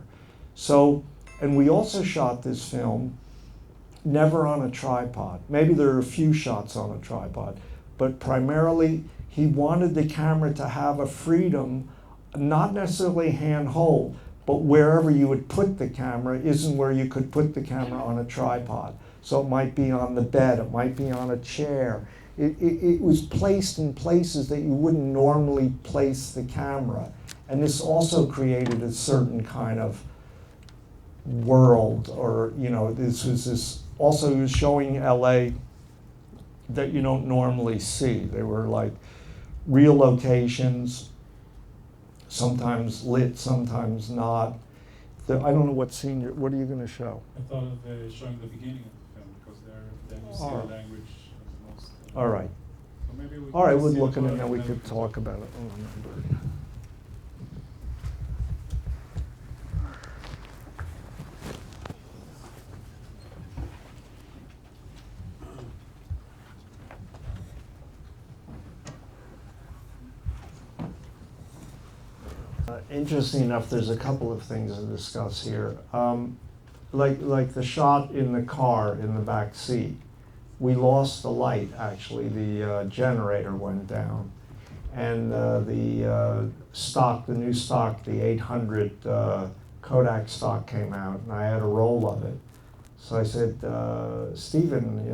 So, and we also shot this film never on a tripod. Maybe there are a few shots on a tripod, but primarily he wanted the camera to have a freedom, not necessarily hand-hold, but wherever you would put the camera isn't where you could put the camera on a tripod. So it might be on the bed, it might be on a chair. It was placed in places that you wouldn't normally place the camera. And this also created a certain kind of world, or, you know, also he was showing LA that you don't normally see. They were like real locations, sometimes lit, sometimes not. I don't know what scene, what are you going to show? I thought of showing the beginning of the film, because then you see All the right. language as most. All right. So maybe we All right, can we'll see look the at it part and then we and could then talk about it. Oh, remember. Interesting enough, there's a couple of things to discuss here. Like the shot in the car in the back seat, we lost the light. Actually, the generator went down, and the new stock, the 800 Kodak stock came out, and I had a roll of it. So I said, Stephen,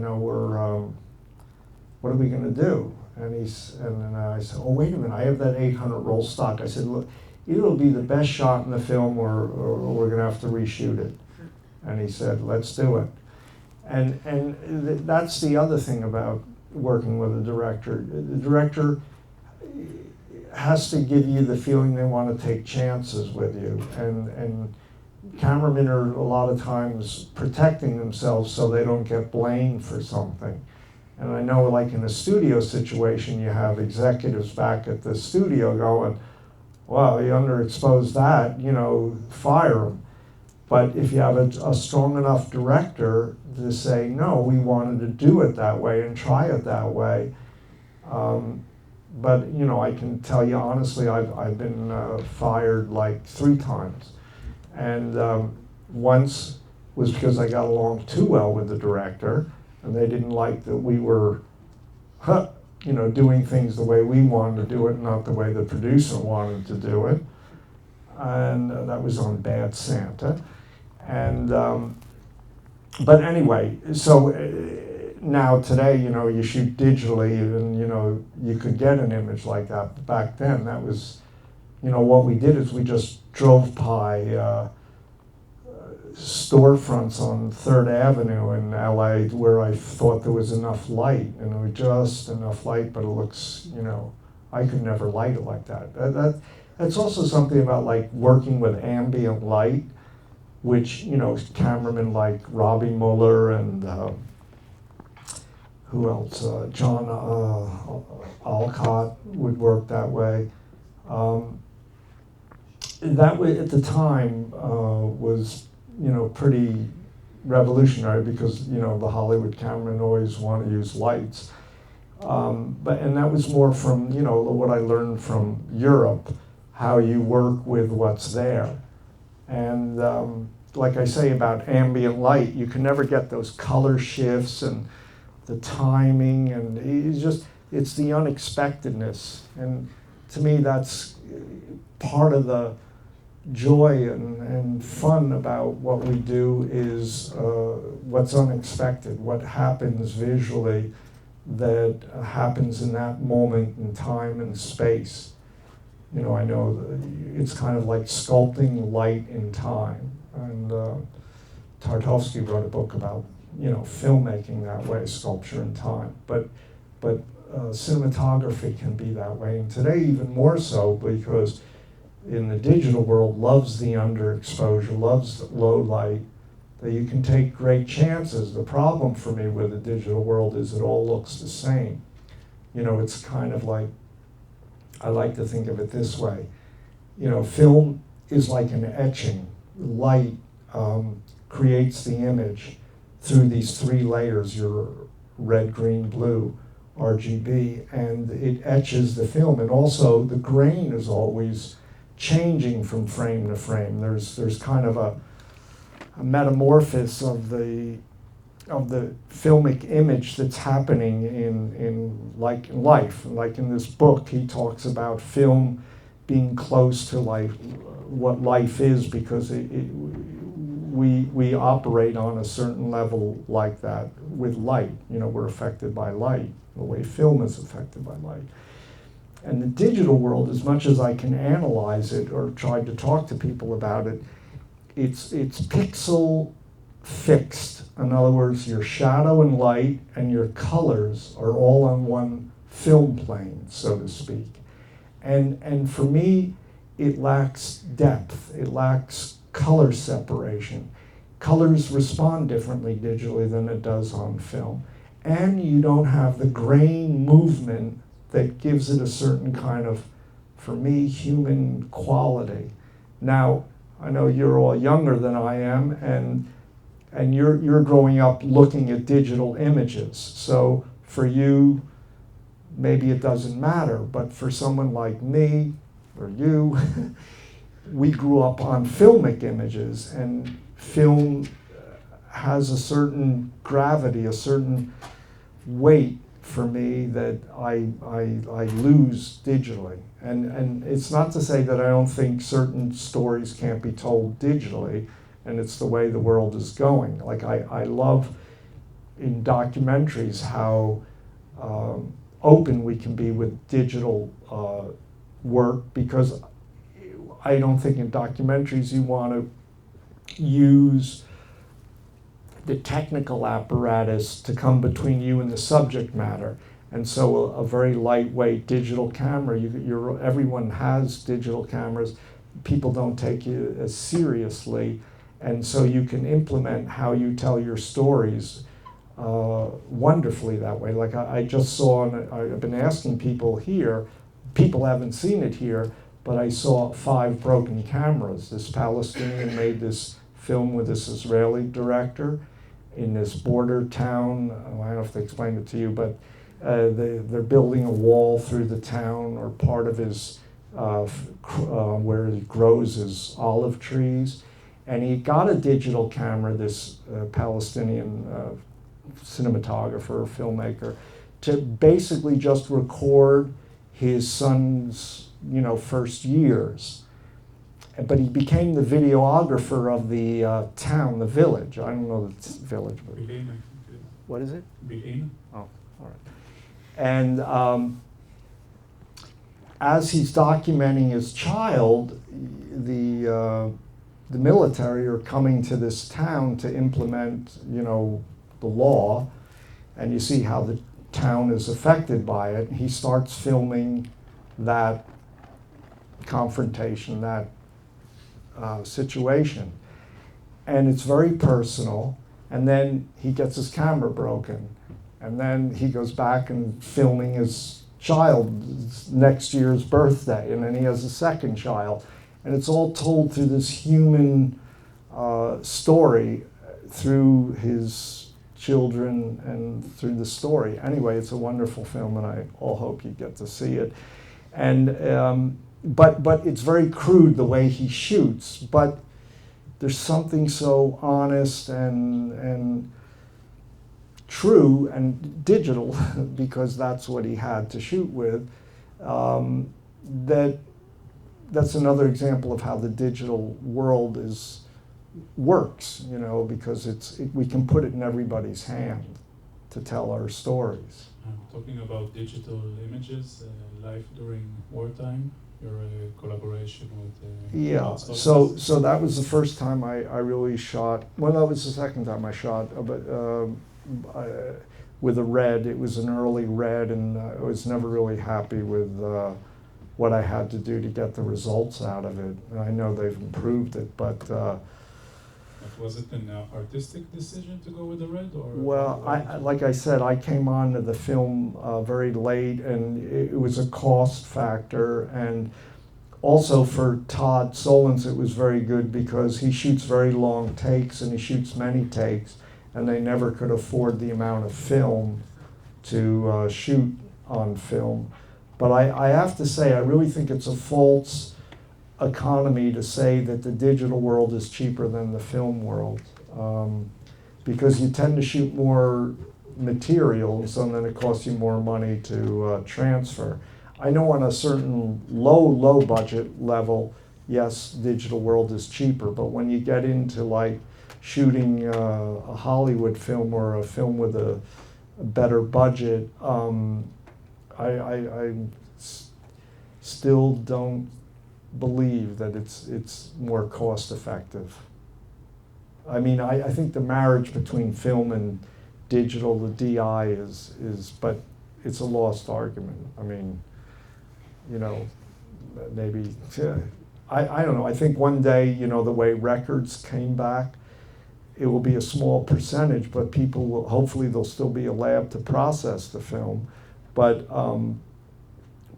what are we going to do? And then I said, oh, wait a minute, I have that 800 roll stock. I said, look, either it'll be the best shot in the film or we're going to have to reshoot it. And he said, let's do it. And that's the other thing about working with a director. The director has to give you the feeling they want to take chances with you. And cameramen are a lot of times protecting themselves so they don't get blamed for something. And I know, like in a studio situation, you have executives back at the studio going, well, you underexposed that, fire him. But if you have a strong enough director to say, no, we wanted to do it that way and try it that way. But I can tell you honestly, I've been fired like 3 times. And once was because I got along too well with the director, and they didn't like that we were, doing things the way we wanted to do it, not the way the producer wanted to do it. And that was on Bad Santa. And but anyway, so now today, you shoot digitally, and you could get an image like that. Back then, that was, what we did is we just drove by storefronts on 3rd Avenue in LA where I thought there was enough light, and it was just enough light, but it looks, I could never light it like that. That's also something about like working with ambient light, which, cameramen like Robbie Mueller and who else? John Alcott would work that way. That way at the time was, pretty revolutionary because, the Hollywood cameramen always want to use lights. And that was more from, what I learned from Europe, how you work with what's there. And like I say about ambient light, you can never get those color shifts and the timing, and it's the unexpectedness. And to me, that's part of the joy and fun about what we do is what's unexpected, what happens visually that happens in that moment in time and space. I know it's kind of like sculpting light in time. And Tarkovsky wrote a book about, filmmaking that way, sculpture in time. But cinematography can be that way. And today even more so, because in the digital world loves the underexposure, loves low light, that you can take great chances. The problem for me with the digital world is it all looks the same. It's kind of like, I like to think of it this way. Film is like an etching. Light creates the image through these 3 layers, your red, green, blue, RGB, and it etches the film. And also the grain is always changing from frame to frame. There's kind of a metamorphosis of the filmic image that's happening in life. Like in this book, he talks about film being close to life, what life is, because we operate on a certain level like that with light. We're affected by light, the way film is affected by light. And the digital world, as much as I can analyze it or try to talk to people about it, it's pixel fixed. In other words, your shadow and light and your colors are all on one film plane, so to speak. And for me, it lacks depth. It lacks color separation. Colors respond differently digitally than it does on film. And you don't have the grain movement that gives it a certain kind of, for me, human quality. Now, I know you're all younger than I am, and you're growing up looking at digital images. So for you, maybe it doesn't matter, but for someone like me or you, we grew up on filmic images, and film has a certain gravity, a certain weight for me that I lose digitally. And it's not to say that I don't think certain stories can't be told digitally, and it's the way the world is going. Like I love in documentaries how open we can be with digital work, because I don't think in documentaries you want to use the technical apparatus to come between you and the subject matter. And so a very lightweight digital camera, everyone has digital cameras, people don't take you as seriously, and so you can implement how you tell your stories wonderfully that way. Like I just saw, and I've been asking people here, people haven't seen it here, but I saw 5 broken cameras. This Palestinian made this film with this Israeli director in this border town. I don't know if they explained it to you, but they're building a wall through the town, or part of his, where he grows his olive trees. And he got a digital camera, this Palestinian cinematographer, filmmaker, to basically just record his son's, first years. But he became the videographer of the town, the village. I don't know the village, but what is it? Oh, all right. And as he's documenting his child, the military are coming to this town to implement, the law, and you see how the town is affected by it. He starts filming that confrontation, that situation, and it's very personal. And then he gets his camera broken, and then he goes back and filming his child's next year's birthday, and then he has a second child, and it's all told through this human story, through his children and through the story. Anyway, it's a wonderful film, and I all hope you get to see it. And but it's very crude the way he shoots, but there's something so honest and true and digital, because that's what he had to shoot with, that's another example of how the digital world works, because we can put it in everybody's hand to tell our stories. Talking about digital images, life during wartime, your collaboration with yeah, so that was the first time I really shot. Well, that was the second time I shot, but with a red. It was an early red, and I was never really happy with what I had to do to get the results out of it. And I know they've improved it, but was it an artistic decision to go with the red, or? Well, like I said, I came on to the film very late, and it was a cost factor. And also for Todd Solondz, it was very good because he shoots very long takes, and he shoots many takes, and they never could afford the amount of film to shoot on film. But I have to say, I really think it's a false economy to say that the digital world is cheaper than the film world, because you tend to shoot more material, so then it costs you more money to transfer. I know on a certain low budget level, yes, digital world is cheaper, but when you get into like shooting a Hollywood film or a film with a better budget, I still don't believe that it's more cost effective. I mean, I think the marriage between film and digital, the DI is, but it's a lost argument. I mean, maybe, I don't know. I think one day, the way records came back, it will be a small percentage, but people will, hopefully there'll still be a lab to process the film, but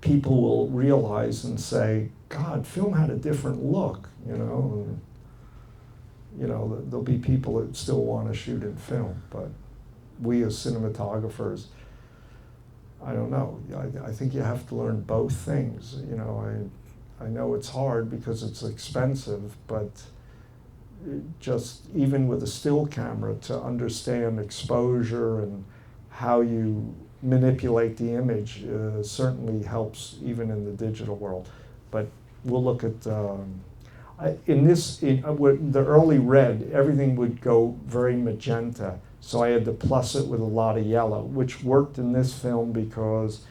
people will realize and say, God, film had a different look, and, there'll be people that still want to shoot in film, but we as cinematographers, I don't know. I think you have to learn both things. I know it's hard because it's expensive, but just even with a still camera to understand exposure and how you manipulate the image certainly helps even in the digital world. But we'll look at the early red, everything would go very magenta, so I had to plus it with a lot of yellow, which worked in this film because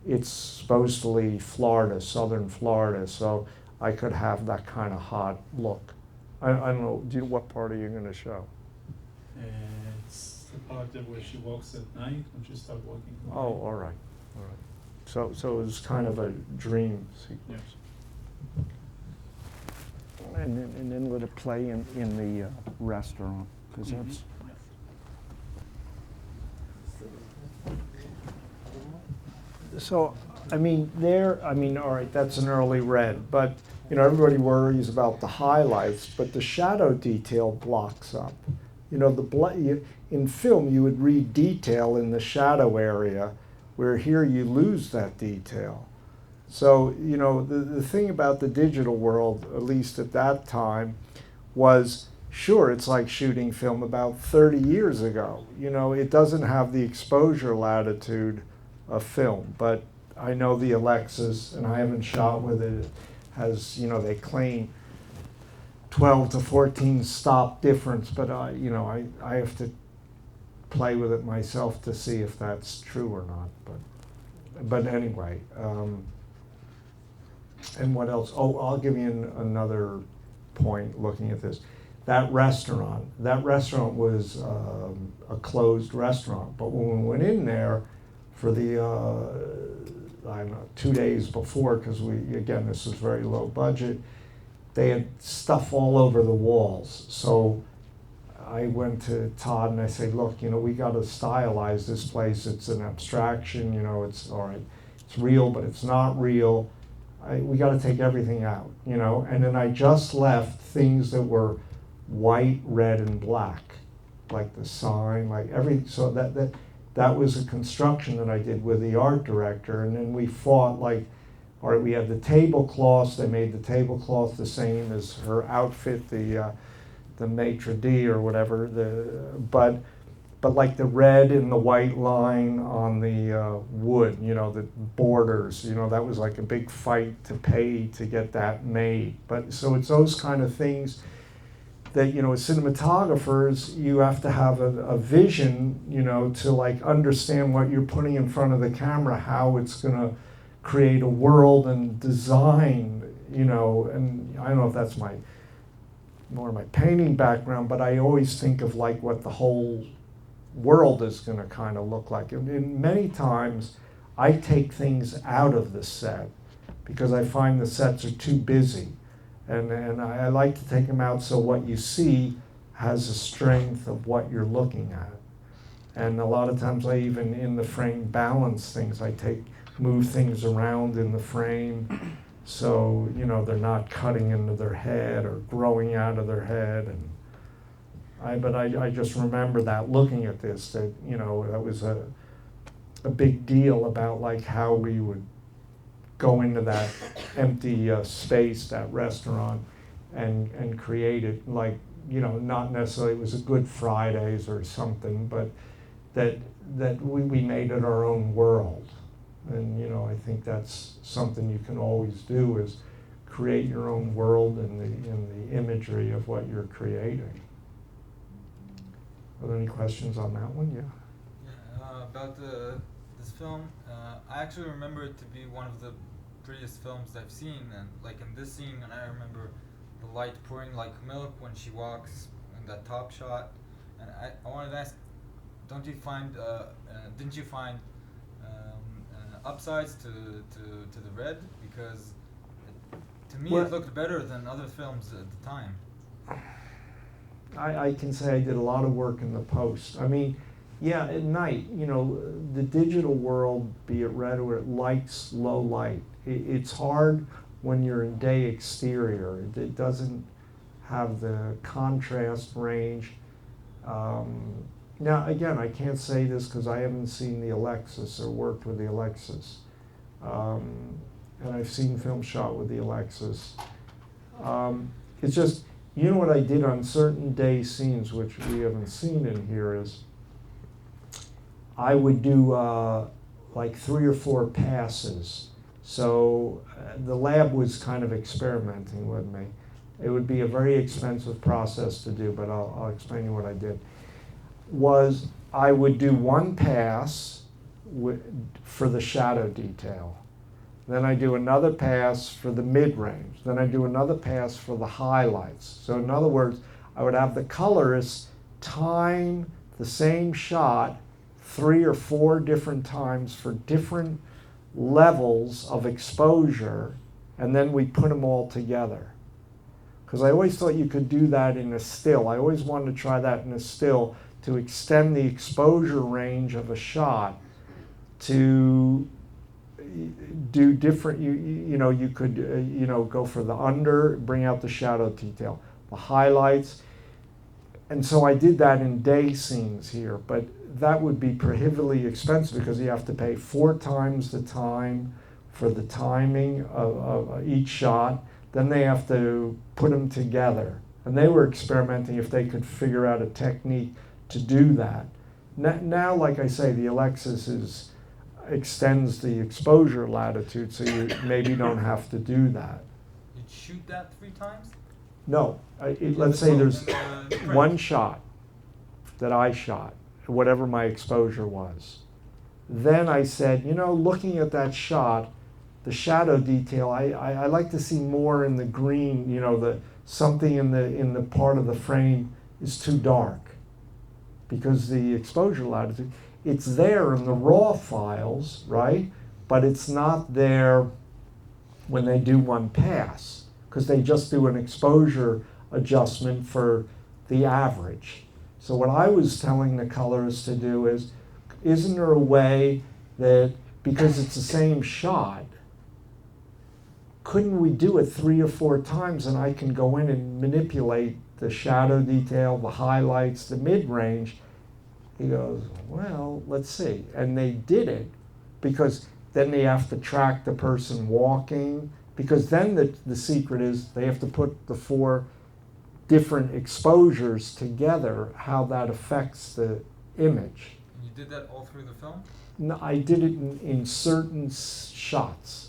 it's supposedly Florida, southern Florida, so I could have that kind of hot look. I don't know, what part are you going to show? It's the part that where she walks at night when she starts walking. at Oh, night. all right. So it was kind of a dream sequence. And then let it play in the restaurant, because Mhm. that's. So, all right, that's an early red, but, everybody worries about the highlights, but the shadow detail blocks up. In film, you would read detail in the shadow area, where here you lose that detail. So, the thing about the digital world, at least at that time, was, sure, it's like shooting film about 30 years ago. It doesn't have the exposure latitude of film, but I know the Alexas, and I haven't shot with it, has, they claim 12 to 14 stop difference, but I have to play with it myself to see if that's true or not. But anyway, and what else? Oh, I'll give you another point looking at this. That restaurant was a closed restaurant, but when we went in there for the, I don't know, 2 days before, because this was very low budget, they had stuff all over the walls. So I went to Todd and I said, look, we got to stylize this place. It's an abstraction, it's all right. It's real, but it's not real. We got to take everything out, And then I just left things that were white, red, and black, like the sign, so that was a construction that I did with the art director, and then we fought all right, we had the tablecloths. They made the tablecloth the same as her outfit, the maitre d' or whatever. But like the red and the white line on the wood, the borders, that was like a big fight to pay to get that made. But so it's those kind of things that, as cinematographers, you have to have a vision, to understand what you're putting in front of the camera, how it's going to create a world and design, and I don't know if that's more my painting background, but I always think of what the whole world is going to kind of look like. And many times I take things out of the set because I find the sets are too busy. And I like to take them out so what you see has the strength of what you're looking at. And a lot of times I even in the frame balance things. I move things around in the frame so they're not cutting into their head or growing out of their head. And I just remember that looking at this, that that was a big deal about how we would go into that empty space, that restaurant, and create it not necessarily it was a Good Fridays or something, but that we made it our own world. And I think that's something you can always do, is create your own world in the imagery of what you're creating. Are there any questions on that one? Yeah. Yeah, about this film, I actually remember it to be one of the prettiest films I've seen, and in this scene, and I remember the light pouring like milk when she walks in that top shot. And I wanted to ask, didn't you find upsides to the red? Because to me it looked better than other films at the time. I can say I did a lot of work in the post. Yeah, at night, the digital world, be it red or it likes low light. It's hard when you're in day exterior. It doesn't have the contrast range. Now, again, I can't say this because I haven't seen the Alexis or worked with the Alexis. and I've seen film shot with the Alexis. It's just, you know what I did on certain day scenes, which we haven't seen in here, is I would do like 3 or 4 passes. So the lab was kind of experimenting with me. It would be a very expensive process to do, but I'll explain you what I did. Was I would do 1 pass for the shadow detail. Then I do another pass for the mid-range. Then I do another pass for the highlights. So in other words, I would have the colorists time the same shot 3 or 4 different times for different levels of exposure, and then we put them all together. Because I always thought you could do that in a still. I always wanted to try that in a still to extend the exposure range of a shot to do different, you could go for the under, bring out the shadow detail, the highlights. And so I did that in day scenes here, but that would be prohibitively expensive because you have to pay 4 times the time for the timing of each shot. Then they have to put them together. And they were experimenting if they could figure out a technique to do that. Now, like I say, the Alexis extends the exposure latitude, so you maybe don't have to do that. You'd shoot that 3 times? No, let's say there's one shot that I shot, whatever my exposure was. Then I said, looking at that shot, the shadow detail, I like to see more in the green, something in the part of the frame is too dark because the exposure latitude, it's there in the raw files, right? But it's not there when they do 1 pass because they just do an exposure adjustment for the average. So what I was telling the colorists to do is, isn't there a way that, because it's the same shot, couldn't we do it 3 or 4 times and I can go in and manipulate the shadow detail, the highlights, the mid-range? He goes, well, let's see. And they did it because then they have to track the person walking, because then the secret is they have to put the 4 different exposures together, how that affects the image. And you did that all through the film? No, I did it in certain shots.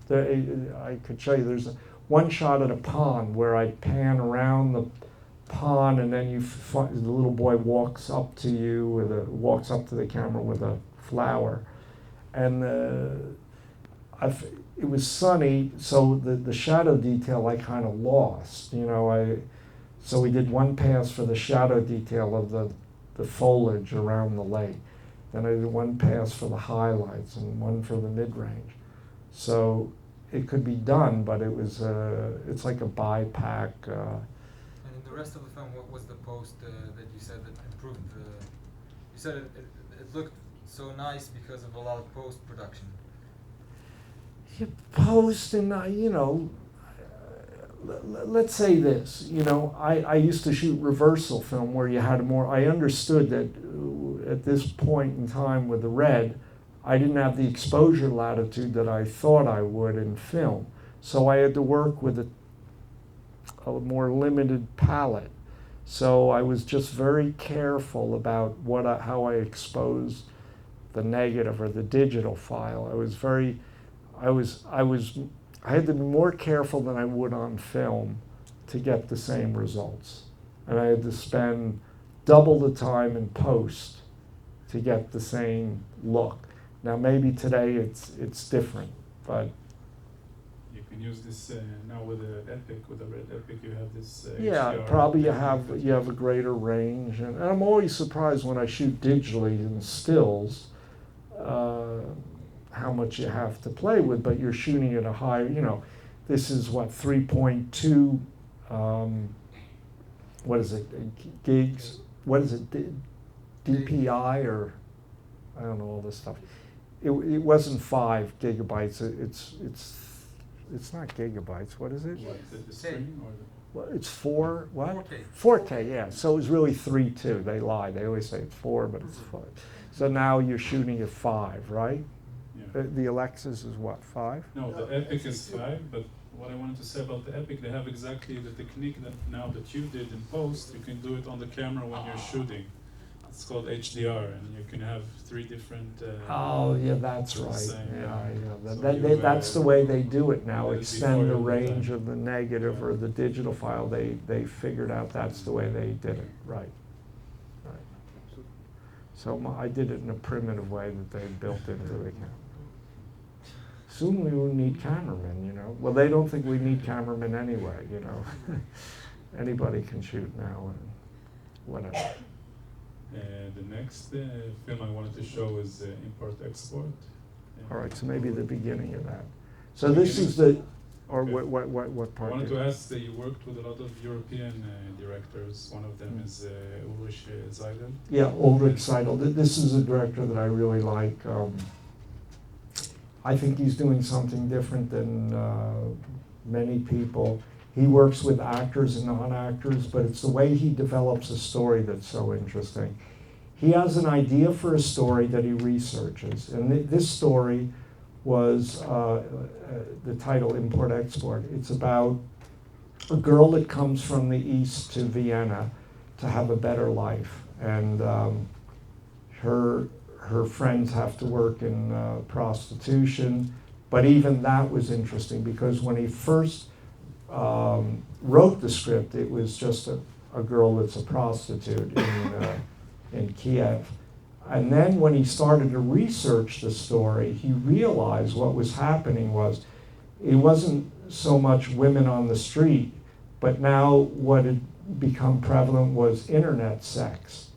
I could show you, there's one shot at a pond where I pan around the pond and then the little boy walks up to you walks up to the camera with a flower. And it was sunny, so the shadow detail I kind of lost. So we did 1 pass for the shadow detail of the foliage around the lake. Then I did 1 pass for the highlights and 1 for the mid-range. So it could be done, but it's like a BiPAC. And in the rest of the film, what was the post that you said that improved you said it looked so nice because of a lot of post-production. You post and, let's say this, I used to shoot reversal film where you had I understood that at this point in time with the red, I didn't have the exposure latitude that I thought I would in film. So I had to work with a more limited palette. So I was just very careful about how I exposed the negative or the digital file. I had to be more careful than I would on film to get the same results. And I had to spend double the time in post to get the same look. Now maybe today it's different, but you can use this now with the Epic, with the Red Epic. You have this. Yeah, HDR probably you technique have a greater range, and I'm always surprised when I shoot digitally in stills how much you have to play with. But you're shooting at a higher, this is what 3.2. What is it? Gigs? What is it? DPI or I don't know all this stuff. It wasn't 5 gigabytes. It's not gigabytes. What is it? What, the screen or the? Well, it's 4. What? 4K. 4K. Yeah. So it was really 3.2. They lie. They always say it's 4, but it's 5. So now you're shooting at 5, right? Yeah. The Alexis is what, 5? No, the Epic is 5, but what I wanted to say about the Epic, they have exactly the technique that now that you did in post, you can do it on the camera when you're shooting. It's called HDR, and you can have 3 different. Oh, yeah, that's right. same, Yeah. So That's the way they do it now. did it Extend the before your range time. of the negative or the digital file. They figured out that's the way they did it. Right. So I did it in a primitive way that they built into the camera. Soon we will need cameramen, you know. Well, they don't think we need cameramen anyway, you know. Anybody can shoot now and whatever. The next film I wanted to show is Import-Export. All right, so maybe the beginning of that. So this is the, or Okay. what I part? wanted to ask that you worked with a lot of European directors. One of them is Ulrich Seidel. Yeah, Ulrich Seidel. This is a director that I really like. I think he's doing something different than many people. He works with actors and non-actors, but it's the way he develops a story that's so interesting. He has an idea for a story that he researches, and this story was the title Import-Export. It's about a girl that comes from the East to Vienna to have a better life, and her friends have to work in prostitution, but even that was interesting because when he first wrote the script, it was just a girl that's a prostitute in Kiev. And then when he started to research the story, he realized what was happening was it wasn't so much women on the street, but now what had become prevalent was internet sex.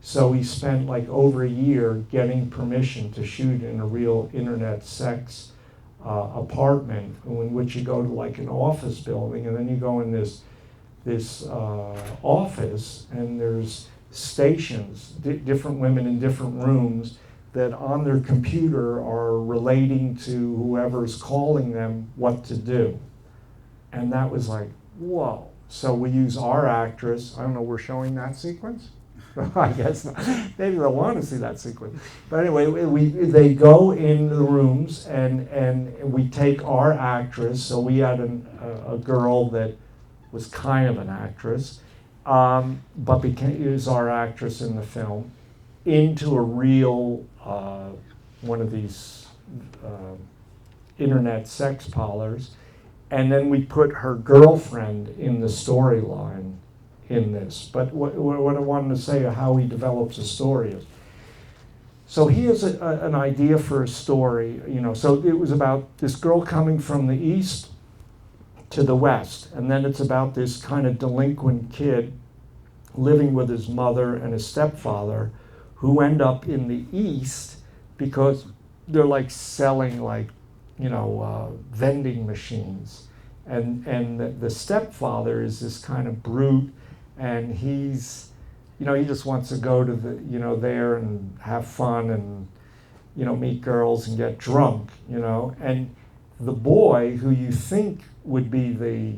So he spent like over a year getting permission to shoot in a real internet sex apartment in which you go to like an office building, and then you go in this office, and there's stations, different women in different rooms that on their computer are relating to whoever's calling them what to do. And that was like, whoa. So we use our actress. I don't know, we're showing that sequence? I guess not. Maybe they'll want to see that sequence. But anyway, they go in the rooms and we take our actress. So we had a girl that was kind of an actress, but is our actress in the film, into a real one of these internet sex parlors. And then we put her girlfriend in the storyline in this. But what I wanted to say how he develops a story is, so he has an idea for a story, you know, so it was about this girl coming from the East to the West, and then it's about this kind of delinquent kid living with his mother and his stepfather who end up in the East because they're like selling like, you know, vending machines. And the stepfather is this kind of brute, and he's, you know, he just wants to go to the, you know, there and have fun and, you know, meet girls and get drunk, you know. And the boy who you think would be the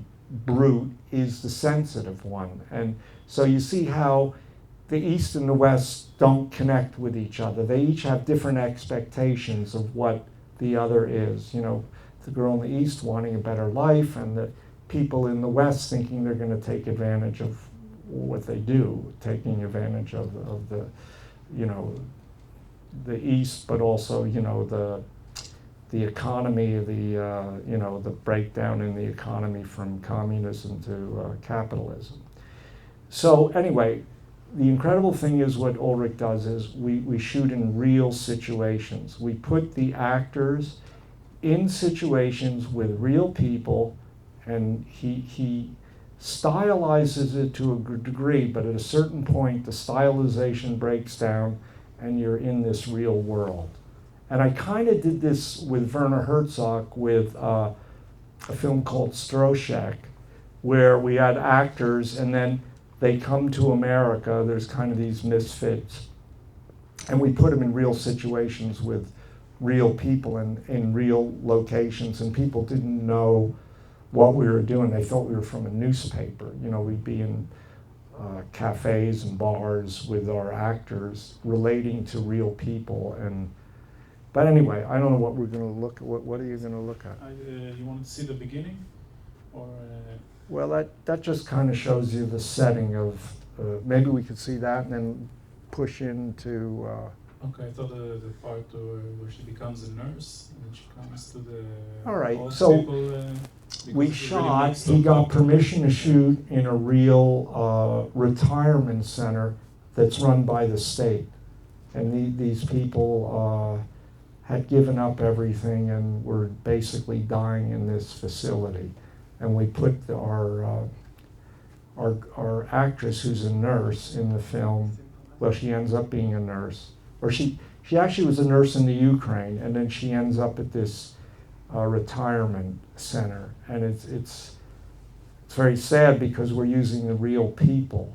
brute is the sensitive one. And so you see how the East and the West don't connect with each other. They each have different expectations of what the other is. You know, the girl in the East wanting a better life, and the people in the West thinking they're going to take advantage of what they do, taking advantage of the, you know, the East, but also, you know, the economy, you know, the breakdown in the economy from communism to capitalism. So anyway, the incredible thing is what Ulrich does is we shoot in real situations. We put the actors in situations with real people, and he stylizes it to a degree, but at a certain point the stylization breaks down and you're in this real world. And I kind of did this with Werner Herzog with a film called Stroszek, where we had actors and then they come to America, there's kind of these misfits, and we put them in real situations with real people and in real locations, and people didn't know what we were doing. They thought we were from a newspaper. You know, we'd be in cafes and bars with our actors relating to real people. But anyway, I don't know what we're going to look at. What are you going to look at? You want to see the beginning, or? Well, that just kind of shows you the setting of. Maybe we could see that and then push into. Okay, I thought the part where she becomes a nurse and then she comes to the. All right, old so people, we because it really shot. mixed He up got up. permission to shoot in a real retirement center that's run by the state, and these people had given up everything and were basically dying in this facility, and we put our actress, who's a nurse in the film. Well, she ends up being a nurse, or she actually was a nurse in the Ukraine, and then she ends up at this retirement center, and it's very sad because we're using the real people,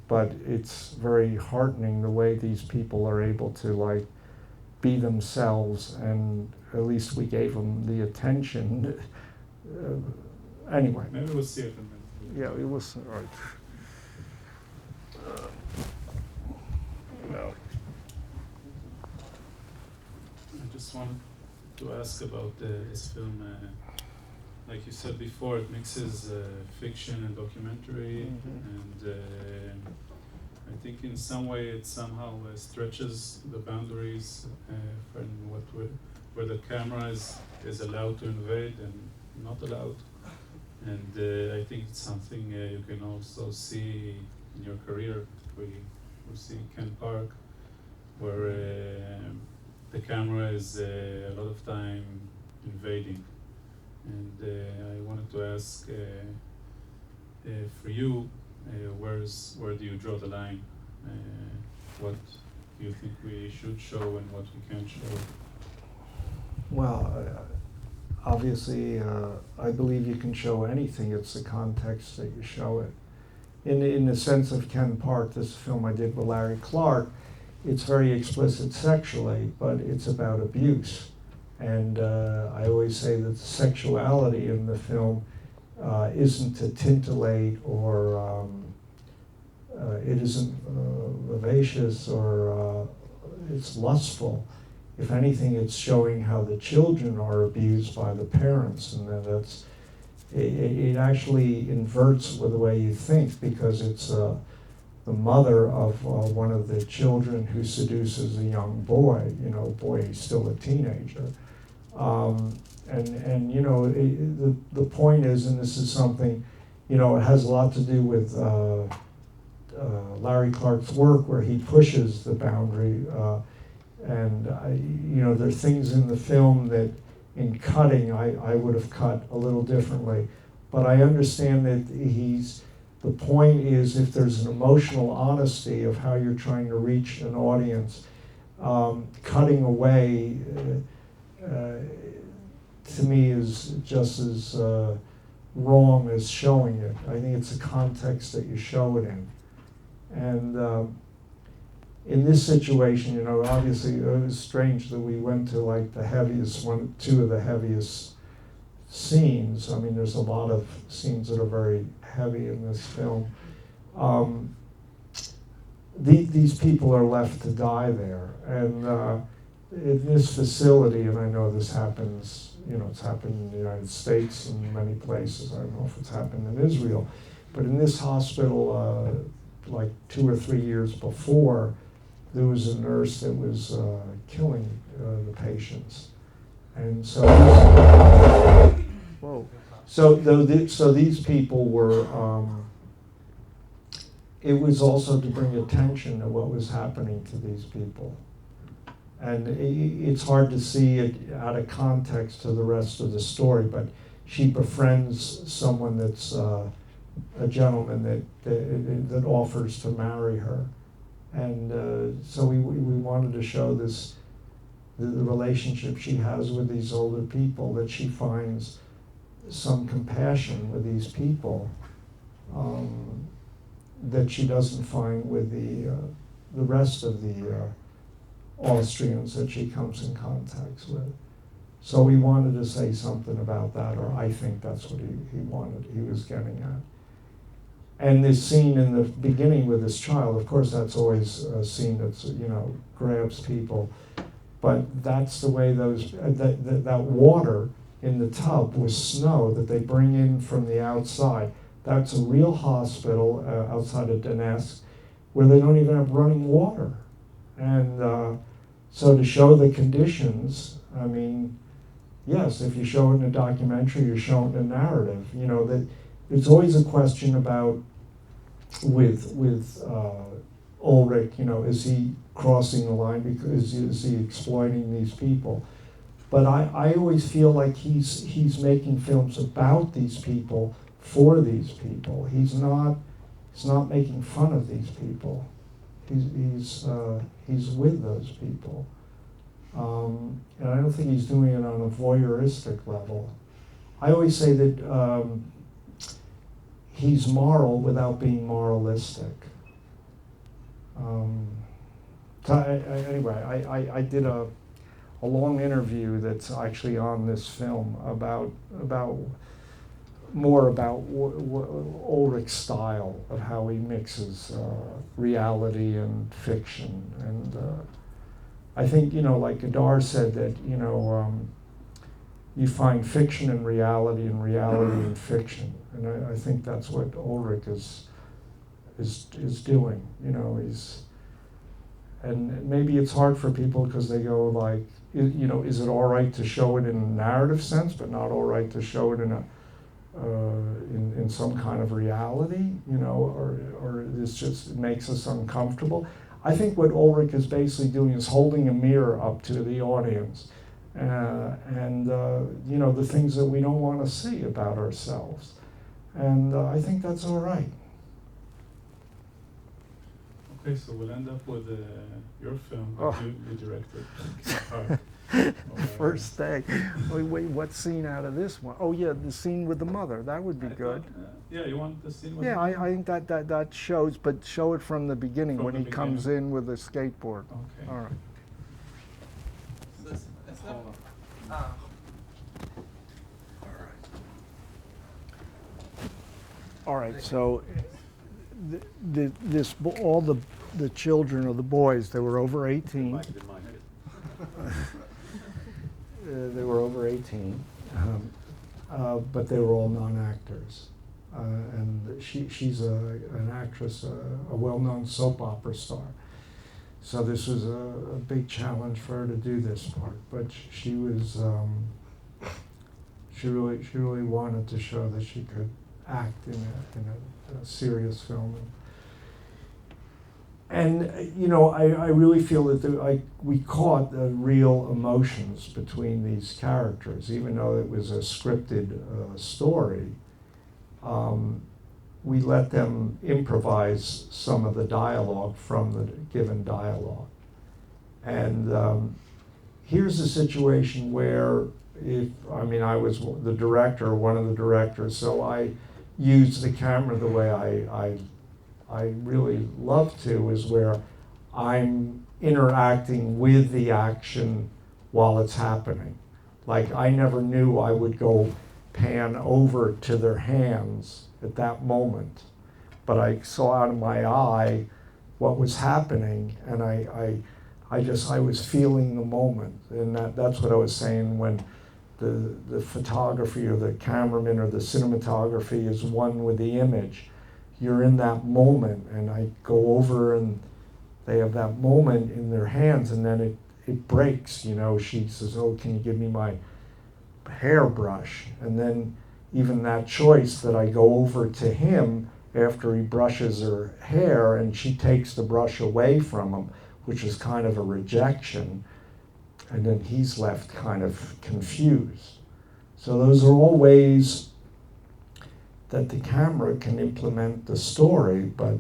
but it's very heartening the way these people are able to like be themselves, and at least we gave them the attention. Anyway. Maybe we'll see it in a minute. Yeah, it was all right. No. I just wanted to ask about this film. Like you said before, it mixes fiction and documentary, and I think in some way it somehow stretches the boundaries from where the camera is allowed to invade and not allowed. And I think it's something you can also see in your career. We see Ken Park, where the camera is a lot of time invading. And I wanted to ask for you, where do you draw the line? What do you think we should show and what we can't show? Well, obviously, I believe you can show anything. It's the context that you show it. In the sense of Ken Park, this film I did with Larry Clark, it's very explicit sexually, but it's about abuse. And I always say that the sexuality in the film isn't to titillate or it isn't vivacious or it's lustful. If anything, it's showing how the children are abused by the parents, and then it actually inverts with the way you think, because it's the mother of one of the children who seduces a young boy. You know, boy, he's still a teenager. And you know, the point is, and this is something, you know, it has a lot to do with Larry Clark's work, where he pushes the boundary. And you know, there are things in the film that in cutting I would have cut a little differently. But I understand that the point is, if there's an emotional honesty of how you're trying to reach an audience, cutting away to me is just as wrong as showing it. I think it's the context that you show it in. And in this situation, you know, obviously it was strange that we went to like the heaviest two of the heaviest scenes. I mean, there's a lot of scenes that are very heavy in this film. These people are left to die there, and in this facility, and I know this happens, you know, it's happened in the United States and many places. I don't know if it's happened in Israel, but in this hospital, like 2 or 3 years before, there was a nurse that was killing the patients, and so so these people were. It was also to bring attention to what was happening to these people, and it's hard to see it out of context to the rest of the story. But she befriends someone that's a gentleman that offers to marry her. And so we wanted to show this, the relationship she has with these older people, that she finds some compassion with these people that she doesn't find with the rest of the Austrians that she comes in contact with. So we wanted to say something about that, or I think that's what he was getting at. And this scene in the beginning with this child, of course, that's always a scene that's, you know, grabs people. But that's the way that water in the tub was snow that they bring in from the outside. That's a real hospital outside of Donetsk where they don't even have running water. And so to show the conditions, I mean, yes, if you show it in a documentary, you're showing a narrative. You know, that it's always a question about with Ulrich, you know, is he crossing the line because is he exploiting these people? But I always feel like he's making films about these people for these people. He's not making fun of these people. He's with those people. And I don't think he's doing it on a voyeuristic level. I always say that he's moral without being moralistic. Anyway, I did a long interview that's actually on this film about Ulrich's style of how he mixes reality and fiction. And I think, you know, like Godard said that, you know, you find fiction in reality and reality in fiction. And I think that's what Ulrich is doing. You know, and maybe it's hard for people because they go like, you know, is it all right to show it in a narrative sense, but not all right to show it in a in some kind of reality, you know, or this just makes us uncomfortable. I think what Ulrich is basically doing is holding a mirror up to the audience, and you know, the things that we don't want to see about ourselves, and I think that's all right. Okay, so we'll end up with your film that you directed. First day. Wait, what scene out of this one? Oh yeah, the scene with the mother. That would be good. Yeah, you want the scene with Yeah, the mother? I think that shows, but show it from the beginning From when the he comes beginning. in with a skateboard. Okay. All right. All right. So, all the children of the boys, they were over 18. They were over 18, but they were all non-actors. And she's an actress, a well-known soap opera star. So this was a big challenge for her to do this part. But she was, she really wanted to show that she could act in a serious film. And you know, I really feel that we caught the real emotions between these characters, even though it was a scripted story. We let them improvise some of the dialogue from the given dialogue. And here's a situation where, I was the director, one of the directors, so I used the camera the way I really love to, is where I'm interacting with the action while it's happening. Like, I never knew I would go pan over to their hands at that moment, but I saw out of my eye what was happening, and I was feeling the moment. And that's what I was saying when the photography or the cameraman or the cinematography is one with the image. You're in that moment, and I go over and they have that moment in their hands, and then it breaks, you know. She says, "Oh, can you give me my hairbrush?" And then even that choice that I go over to him after he brushes her hair, and she takes the brush away from him, which is kind of a rejection, and then he's left kind of confused. So those are all ways that the camera can implement the story, but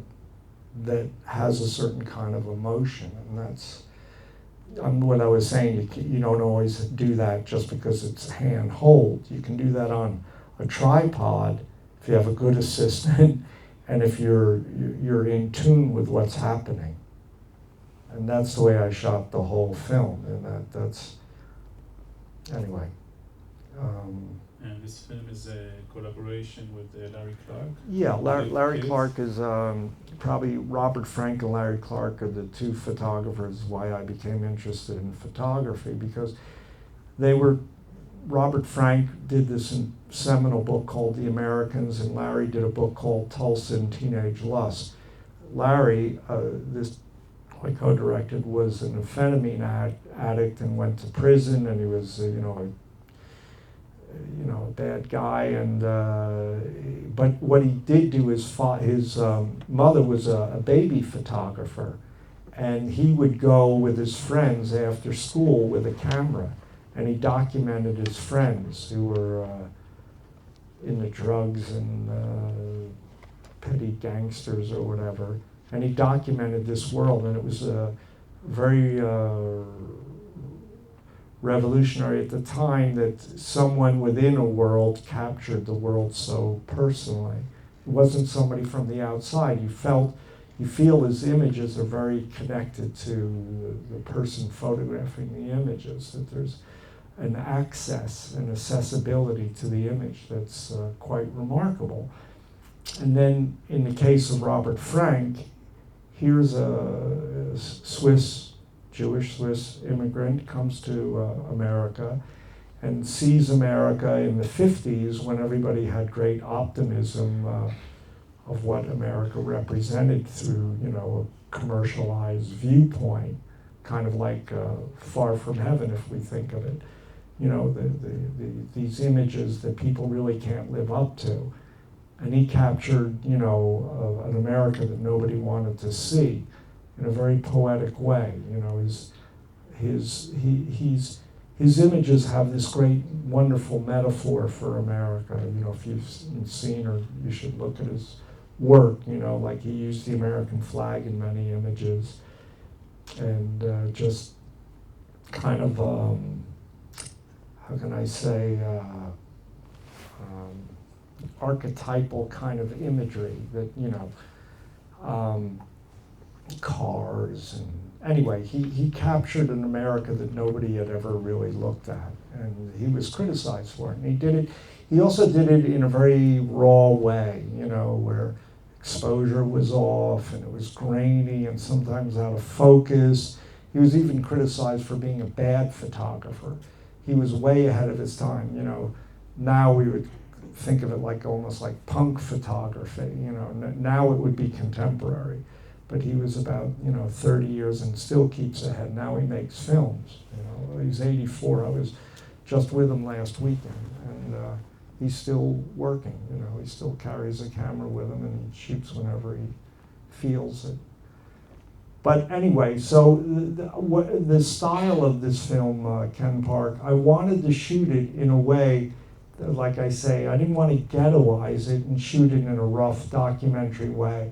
that has a certain kind of emotion. And that's what I was saying. You don't always do that just because it's hand-hold. You can do that on a tripod if you have a good assistant and if you're in tune with what's happening. And that's the way I shot the whole film. And that's anyway. And this film is a collaboration with Larry Clark. Yeah, Larry Kids. Clark is probably Robert Frank and Larry Clark are the two photographers why I became interested in photography, because they were, Robert Frank did this seminal book called The Americans, and Larry did a book called Tulsa and Teenage Lust. Larry, this I co-directed, was an amphetamine addict and went to prison, and he was a bad guy. And but what he did do is his mother was a baby photographer, and he would go with his friends after school with a camera, and he documented his friends who were into drugs and petty gangsters or whatever. And he documented this world, and it was very revolutionary at the time that someone within a world captured the world so personally. It wasn't somebody from the outside. You feel his images are very connected to the person photographing the images, that there's an access and accessibility to the image that's quite remarkable. And then in the case of Robert Frank, here's a Jewish Swiss immigrant, comes to America and sees America in the 50s when everybody had great optimism of what America represented through, a commercialized viewpoint, kind of like Far From Heaven, if we think of it. These images that people really can't live up to. And he captured, an America that nobody wanted to see in a very poetic way. His images have this great, wonderful metaphor for America. If you've seen, or you should look at his work. Like he used the American flag in many images, and just kind of, how can I say? Archetypal kind of imagery that, cars, and anyway, he captured an America that nobody had ever really looked at, and he was criticized for it. And he also did it in a very raw way, where exposure was off and it was grainy and sometimes out of focus. He was even criticized for being a bad photographer. He was way ahead of his time. Now we would think of it like almost like punk photography. Now it would be contemporary, but he was about 30 years and still keeps ahead. Now he makes films. He's 84. I was just with him last weekend, and he's still working. He still carries a camera with him and shoots whenever he feels it. But anyway, so the style of this film, Ken Park, I wanted to shoot it in a way, like I say, I didn't want to ghettoize it and shoot it in a rough documentary way.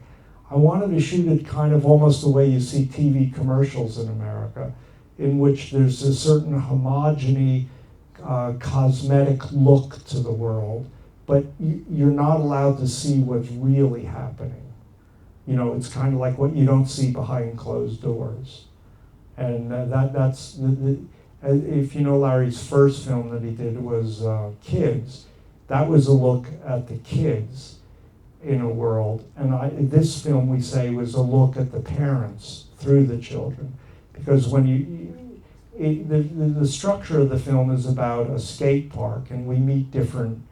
I wanted to shoot it kind of almost the way you see TV commercials in America, in which there's a certain homogeny, cosmetic look to the world, but you're not allowed to see what's really happening. It's kind of like what you don't see behind closed doors. And that's if you know Larry's first film that he did was Kids. That was a look at the kids in a world. And this film, we say, was a look at the parents through the children. Because when the structure of the film is about a skate park, and we meet different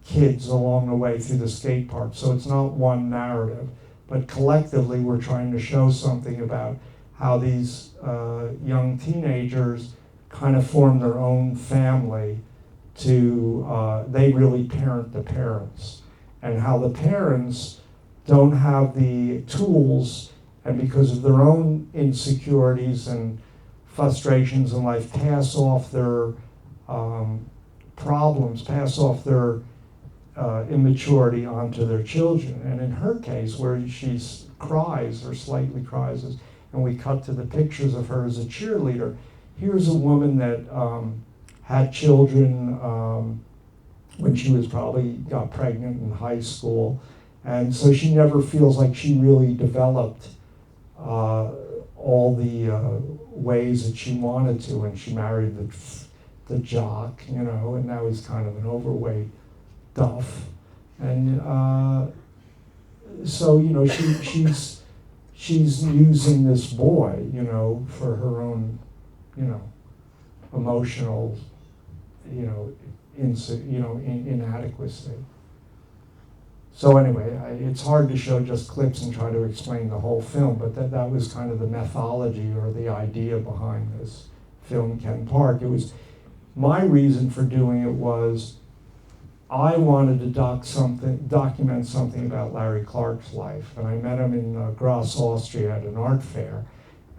kids along the way through the skate park. So it's not one narrative, but collectively we're trying to show something about how these young teenagers kind of form their own family they really parent the parents, and how the parents don't have the tools, and because of their own insecurities and frustrations in life, pass off their problems, pass off their immaturity onto their children. And in her case, where she cries or slightly cries, and we cut to the pictures of her as a cheerleader, here's a woman that had children when she was probably got pregnant in high school, and so she never feels like she really developed all the ways that she wanted to, and she married the jock, and now he's kind of an overweight Duff, and so you know she's using this boy, you know, for her own, you know, emotional, you know, inadequacy. So anyway, it's hard to show just clips and try to explain the whole film, but that was kind of the methodology or the idea behind this film, Ken Park. It was my reason for doing it was I wanted to document something about Larry Clark's life, and I met him in Graz, Austria, at an art fair.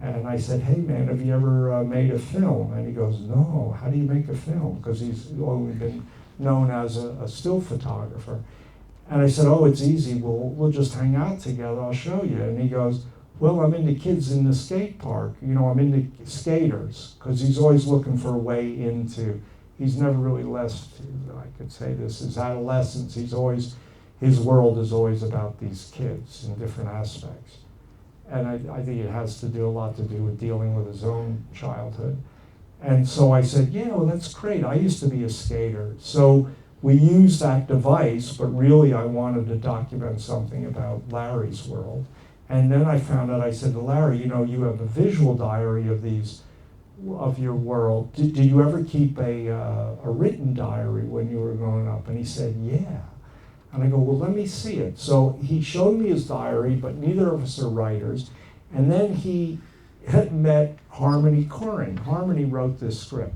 And I said, "Hey man, have you ever made a film?" And he goes, "No, how do you make a film?" Because he's only been known as a still photographer. And I said, "Oh, it's easy. We'll just hang out together. I'll show you." And he goes, "Well, I'm into kids in the skate park. You know, I'm into skaters," because he's always looking for a way into. He's never really left. I could say this his adolescence. His world is always about these kids in different aspects. And I think it has a lot to do with dealing with his own childhood. And so I said, "Yeah, well, that's great. I used to be a skater." So we used that device, but really I wanted to document something about Larry's world. And then I found out, I said to Larry, "You know, you have a visual diary of your world. Did you ever keep a written diary when you were growing up?" And he said, "Yeah." And I go, "Well, let me see it." So he showed me his diary, but neither of us are writers. And then he had met Harmony Korine. Harmony wrote this script.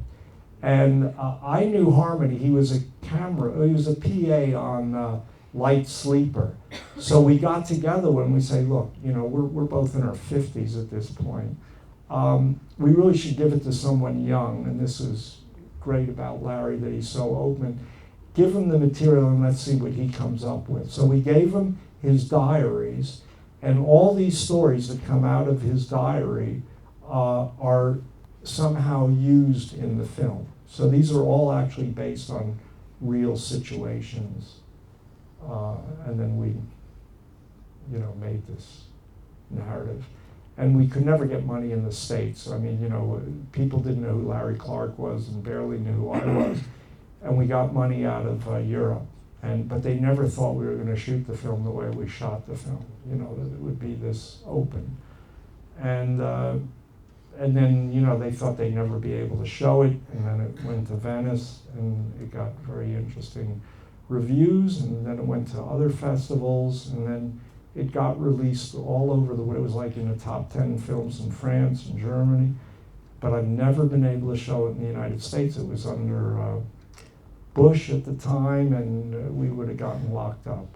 And I knew Harmony. He was a PA on Light Sleeper. So we got together when we say, "Look, you know, we're both in our 50s at this point. We really should give it to someone young," and this is great about Larry, that he's so open. "Give him the material and let's see what he comes up with." So we gave him his diaries, and all these stories that come out of his diary are somehow used in the film. So these are all actually based on real situations. And then we, you know, made this narrative. And we could never get money in the States. I mean, you know, people didn't know who Larry Clark was and barely knew who I was. And we got money out of Europe. But they never thought we were going to shoot the film the way we shot the film. You know, that it would be this open. And then, you know, they thought they'd never be able to show it. And then it went to Venice, and it got very interesting reviews. And then it went to other festivals. And then it got released all over the world. It was like in the top 10 films in France and Germany. But I've never been able to show it in the United States. It was under Bush at the time, and we would have gotten locked up.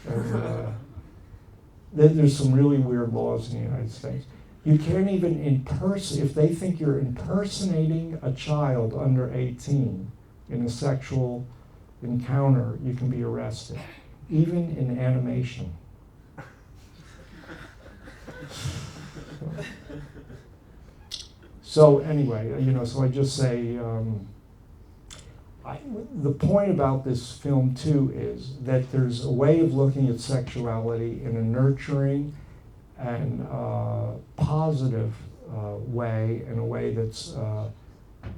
And, there's some really weird laws in the United States. You can't even if they think you're impersonating a child under 18 in a sexual encounter, you can be arrested, even in animation. So anyway, you know, so I just say, the point about this film too is that there's a way of looking at sexuality in a nurturing and positive way, in a way that's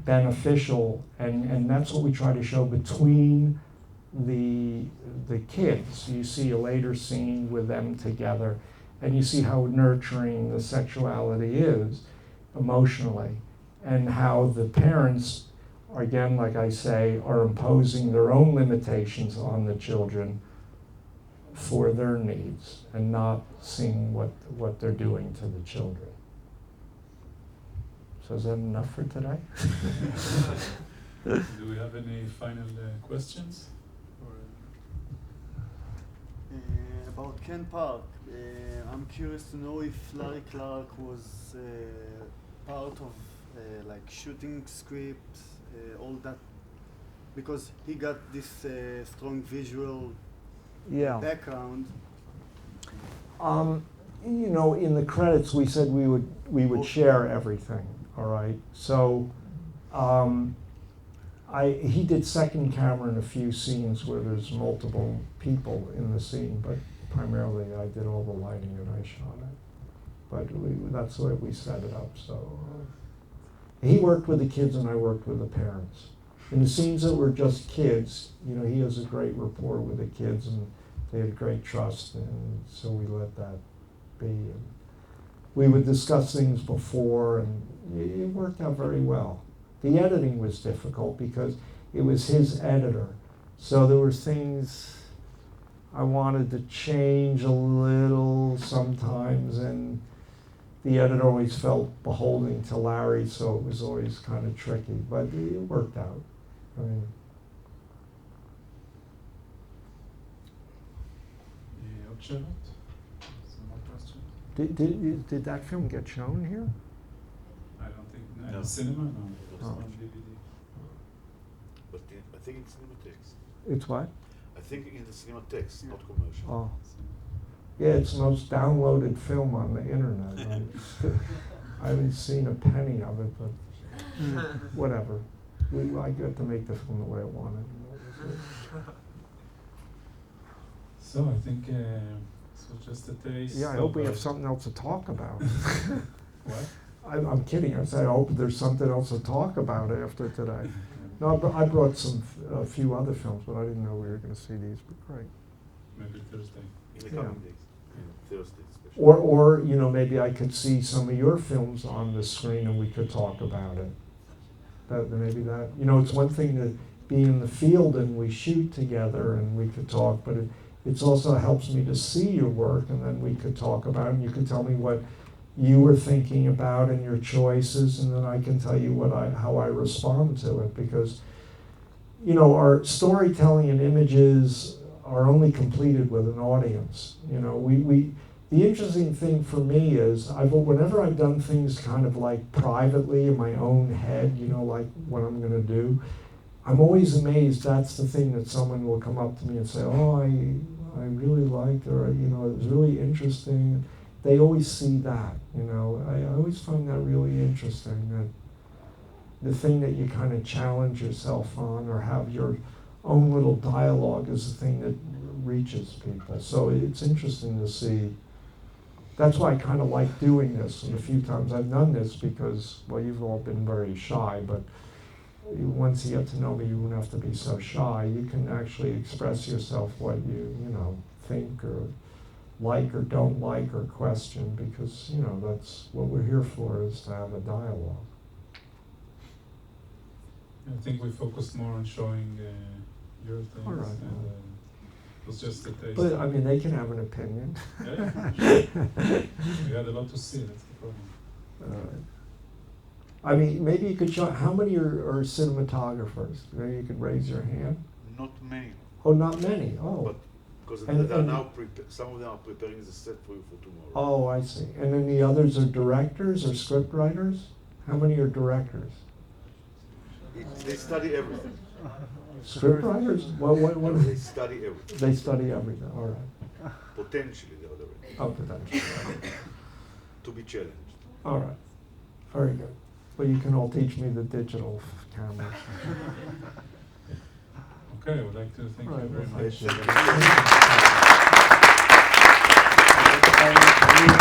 beneficial, and that's what we try to show between the kids. You see a later scene with them together, and you see how nurturing the sexuality is emotionally, and how the parents, again, like I say, are imposing their own limitations on the children for their needs and not seeing what they're doing to the children. So is that enough for today? Do we have any final questions? About Ken Park, I'm curious to know if Larry Clark was part of like shooting script, all that, because he got this strong visual background. You know, in the credits we said we would share everything. All right. So he did second camera in a few scenes where there's multiple people in the scene, but primarily I did all the lighting and I shot it. But that's the way we set it up. So he worked with the kids and I worked with the parents. In the scenes that were just kids, you know, he has a great rapport with the kids, and they had great trust, and so we let that be. And we would discuss things before, and it worked out very well. The editing was difficult because it was his editor, so there were things I wanted to change a little sometimes, and the editor always felt beholden to Larry, so it was always kind of tricky, but it worked out. I mean, עוד שאלות? Some more questions? did that film get shown here? I don't think, no, No. cinema, no, it's Oh. on DVD. But I think it's Cinematex. It's what? I think in the Cinematex, not commercial. Oh. Yeah, it's the most downloaded film on the internet. I haven't seen a penny of it, but whatever. I got to make the film the way I wanted. So I think, so just a taste. Yeah, I hope we of, have something else to talk about. What? I'm kidding. I said I hope there's something else to talk about after today. No, but I brought a few other films, but I didn't know we were going to see these. But great. Maybe Thursday. In the Yeah. coming days. Thursday especially. Or you know, maybe I could see some of your films on the screen and we could talk about it. Maybe that, you know, it's one thing to be in the field and we shoot together and we could talk, but it also helps me to see your work, and then we could talk about it, and you could tell me what you were thinking about and your choices, and then I can tell you how I respond to it, because, you know, our storytelling and images are only completed with an audience. You know, the interesting thing for me is whenever I've done things kind of like privately in my own head, you know, like what I'm going to do, I'm always amazed that's the thing that someone will come up to me and say, oh, I really liked, or, you know, it was really interesting. They always see that, you know. I always find that really interesting, that the thing that you kind of challenge yourself on or have your own little dialogue is the thing that reaches people. So it's interesting to see. That's why I kind of like doing this. And a few times I've done this because, well, you've all been very shy, but once you get to know me, you won't have to be so shy. You can actually express yourself what you know, think or like or don't like or question, because, you know, that's what we're here for, is to have a dialogue. I think we focused more on showing your things, All right. and it was just a taste. But, I mean, they can have an opinion. Yeah, sure. We had a lot to see, that's the problem. I mean, maybe you could show, how many are cinematographers? Maybe you could raise your hand. Not many. Oh, not many, oh. But because And- they are and- now some of them are preparing the set for you for tomorrow. Oh, I see. And then the others are directors or script writers? How many are directors? They study everything. Script writers? Well, what They study everything. they study everything, all right. Potentially they are directors. Oh, potentially. To be challenged. All right, very good. Well, you can all teach me the digital cameras. Okay, I would like to thank Right, you very well, much. Thank you.